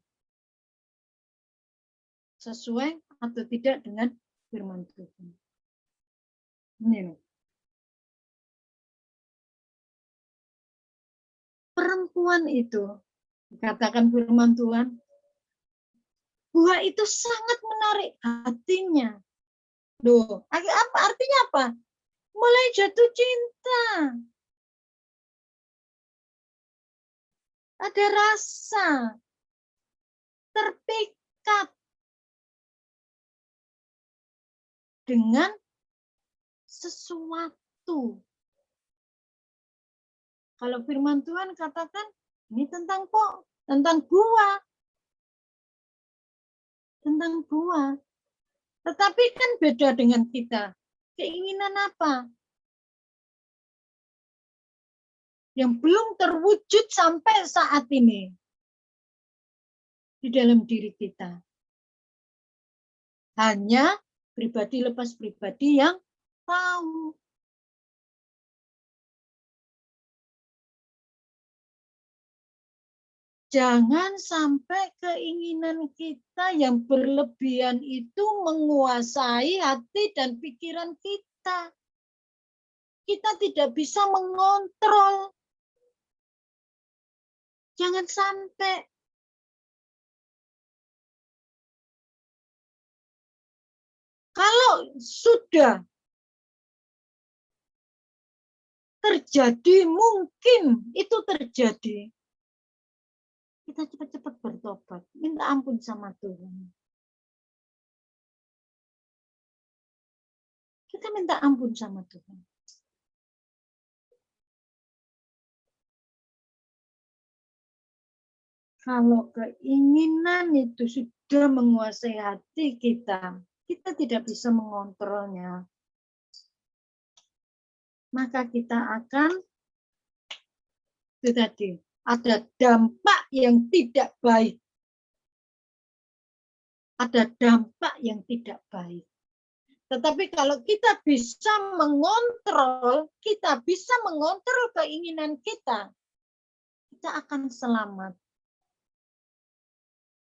Sesuai atau tidak dengan firman Tuhan. Ini. Perempuan itu, dikatakan firman Tuhan, buah itu sangat menarik hatinya. Loh, apa artinya apa? Mulai jatuh cinta. Ada rasa terpikat dengan sesuatu. Kalau firman Tuhan katakan, ini tentang buah. Tentang buah. Tetapi kan beda dengan kita. Keinginan apa? Yang belum terwujud sampai saat ini. Di dalam diri kita. Hanya pribadi lepas pribadi yang tahu. Jangan sampai keinginan kita yang berlebihan itu menguasai hati dan pikiran kita. Kita tidak bisa mengontrol. Jangan sampai. Kalau sudah terjadi, mungkin itu terjadi. Kita cepat-cepat bertobat, minta ampun sama Tuhan. Kita minta ampun sama Tuhan. Kalau keinginan itu sudah menguasai hati kita, kita tidak bisa mengontrolnya. Maka kita akan itu tadi ada dampak yang tidak baik. Ada dampak yang tidak baik. Tetapi kalau kita bisa mengontrol keinginan kita akan selamat.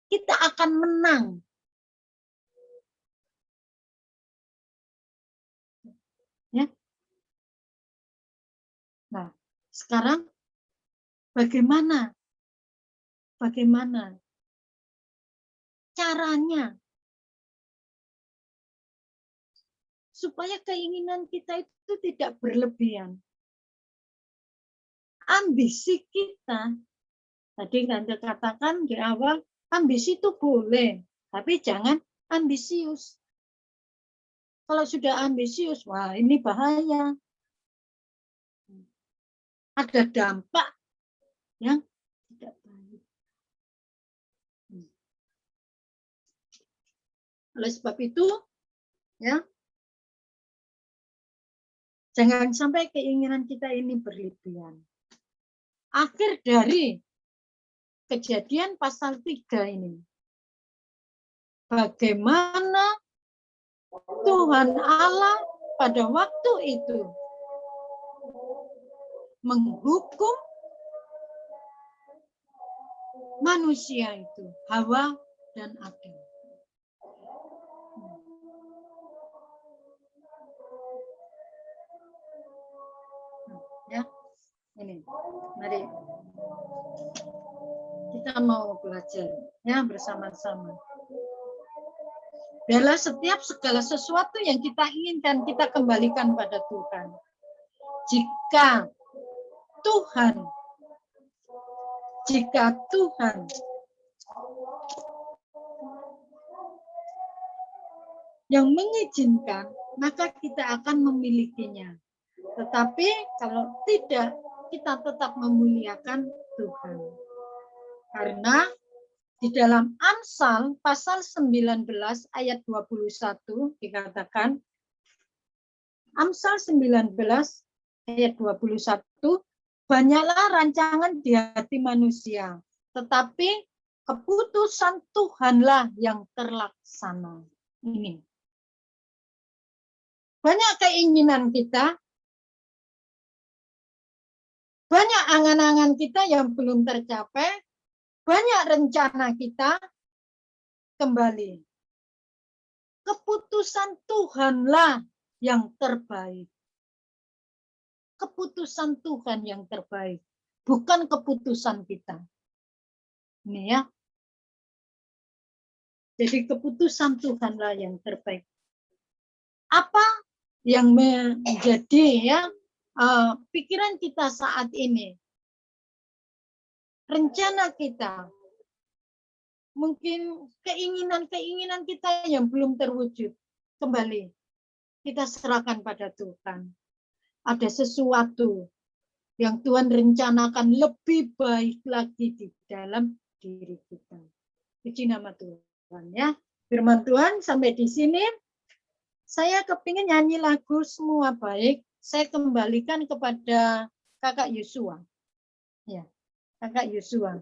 Kita akan menang. Ya. Nah, sekarang bagaimana caranya supaya keinginan kita itu tidak berlebihan? Ambisi kita, tadi Tante katakan di awal, ambisi itu boleh, tapi jangan ambisius. Kalau sudah ambisius, wah ini bahaya. Ada dampak yang tidak baik. Oleh sebab itu, ya, jangan sampai keinginan kita ini berlebihan. Akhir dari Kejadian pasal 3 ini, bagaimana Tuhan Allah pada waktu itu menghukum manusia itu, Hawa dan Adam. Ya, ini, mari kita mau belajar ya bersama-sama. Biarlah setiap segala sesuatu yang kita inginkan kita kembalikan pada Tuhan. Jika Tuhan yang mengizinkan, maka kita akan memilikinya. Tetapi kalau tidak, kita tetap memuliakan Tuhan. Karena di dalam Amsal pasal 19 ayat 21 dikatakan, Amsal 19 ayat 21, banyaklah rancangan di hati manusia, tetapi keputusan Tuhanlah yang terlaksana. Ini. Banyak keinginan kita, banyak angan-angan kita yang belum tercapai, banyak rencana kita, kembali. Keputusan Tuhanlah yang terbaik. Keputusan Tuhan yang terbaik, bukan keputusan kita. Ini ya. Jadi keputusan Tuhanlah yang terbaik. Apa yang menjadi ya pikiran kita saat ini? Rencana kita, mungkin keinginan-keinginan kita yang belum terwujud, kembali kita serahkan pada Tuhan. Ada sesuatu yang Tuhan rencanakan lebih baik lagi di dalam diri kita. Puji nama Tuhan ya. Firman Tuhan sampai di sini. Saya kepingin nyanyi lagu Semua Baik. Saya kembalikan kepada Kakak Yosua. Ya. Kakak Yosua.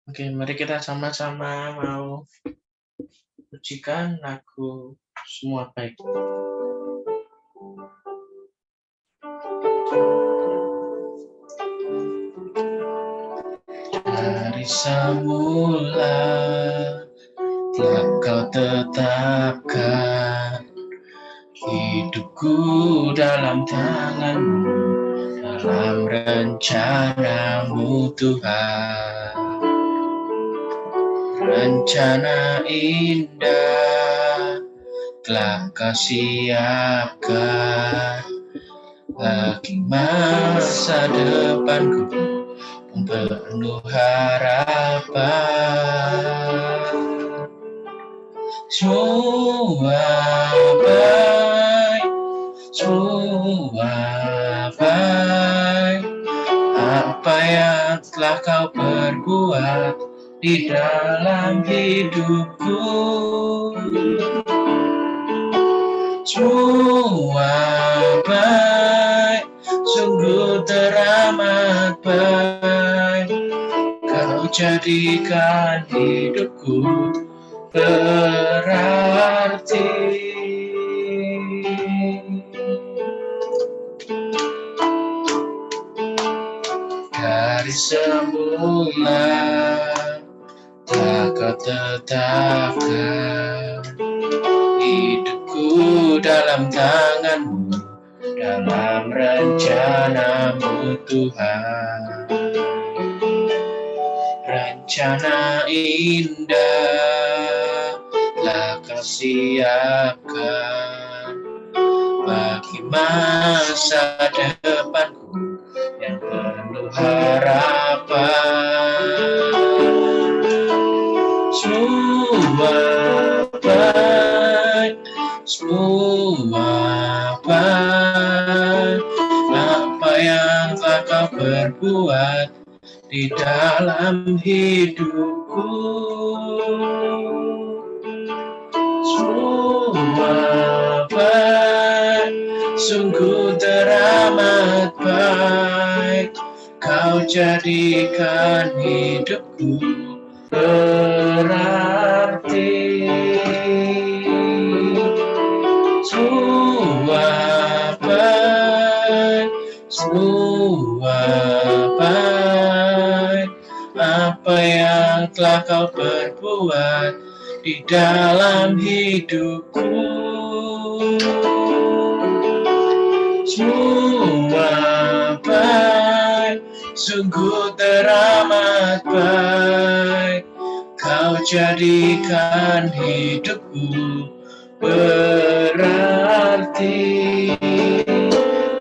Oke, mari kita sama-sama mau pujikan lagu Semua Baik. Dari semula telah kau tetapkan hidupku dalam tanganmu, dalam rencanamu Tuhan. Rencana indah telah kau siapkan, bagi masa depanku penuh harapan. Semua baik, apa yang telah kau perbuat di dalam hidupku. Semua baik, sungguh teramat baik. Kau jadikan hidupku berarti. Dari semula telah kau tetapkan hidupku dalam tanganmu, dalam rencanamu Tuhan. Rencana indah telah kau siapkan bagi masa depanku yang penuh harapan. Semua baik, semua baik, apa yang telah kau perbuat di dalam hidupku. Semua baik, sungguh teramat baik. Kau jadikan hidupku berarti. Semua baik, semua baik, apa yang telah kau perbuat di dalam hidupku. Semua baik, sungguh teramat baik. Kau jadikan hidupku berarti.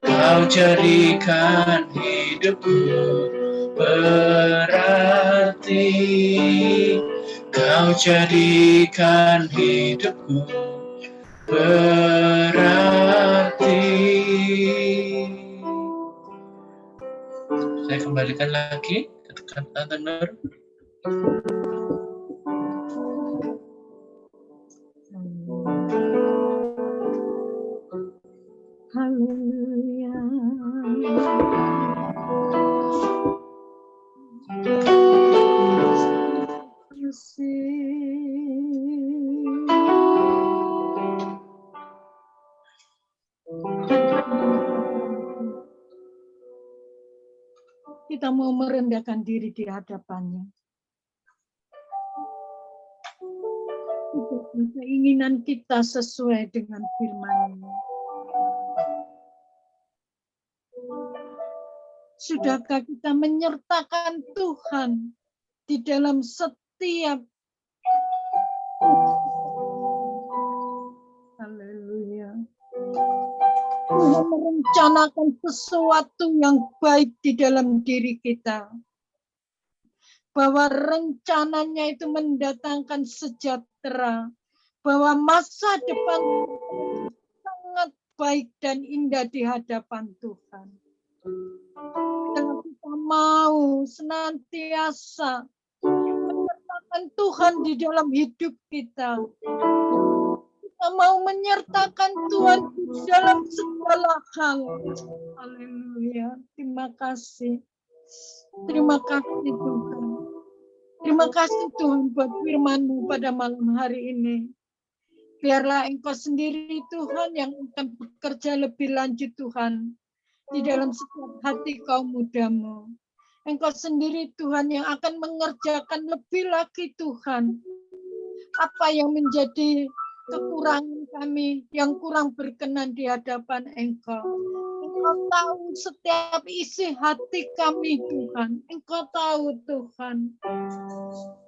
Kau jadikan hidupku berarti. Kau jadikan hidupku berarti. Saya kembalikan lagi ke Tante Nur. Haleluya. Kita mau merendahkan diri di hadapannya. Keinginan kita sesuai dengan firman-Nya. Sudahkah kita menyertakan Tuhan di dalam setiap haleluya. Tuhan merencanakan sesuatu yang baik di dalam diri kita. Bahwa rencananya itu mendatangkan sejahtera. Bahwa masa depan sangat baik dan indah di hadapan Tuhan. Dan kita mau senantiasa menyertakan Tuhan di dalam hidup kita. Kita mau menyertakan Tuhan di dalam segala hal. Haleluya. Terima kasih. Terima kasih Tuhan. Terima kasih Tuhan buat firman-Mu pada malam hari ini. Biarlah Engkau sendiri Tuhan yang akan bekerja lebih lanjut Tuhan. Di dalam setiap hati kaum muda-Mu. Engkau sendiri Tuhan yang akan mengerjakan lebih lagi Tuhan. Apa yang menjadi kekurangan kami yang kurang berkenan di hadapan Engkau. Engkau tahu setiap isi hati kami Tuhan. Engkau tahu Tuhan.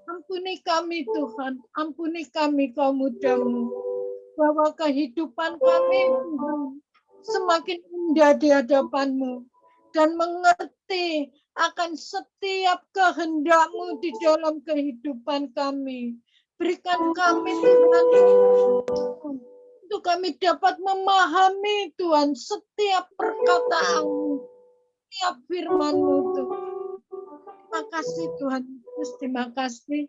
Ampuni kami Tuhan. Ampuni kami kaum muda-Mu. Bahwa kehidupan kami Tuhan semakin indah di hadapan-Mu. Dan mengerti akan setiap kehendak-Mu di dalam kehidupan kami. Berikan kami Tuhan untuk kami dapat memahami Tuhan setiap perkataan-Mu, setiap firman-Mu Tuhan. Terima kasih Tuhan Yesus, terima kasih.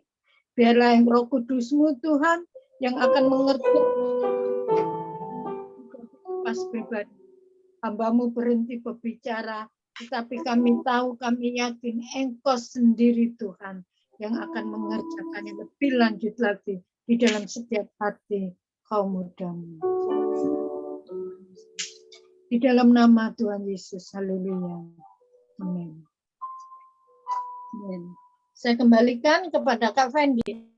Biarlah Roh Kudus-Mu Tuhan yang akan mengerti lepas pribadi. Hamba-Mu berhenti berbicara, tetapi kami tahu, kami yakin Engkau sendiri Tuhan yang akan mengerjakannya lebih lanjut lagi di dalam setiap hati kaum muda-Mu. Di dalam nama Tuhan Yesus, haleluya. Amin. Amin. Saya kembalikan kepada Kak Fendi.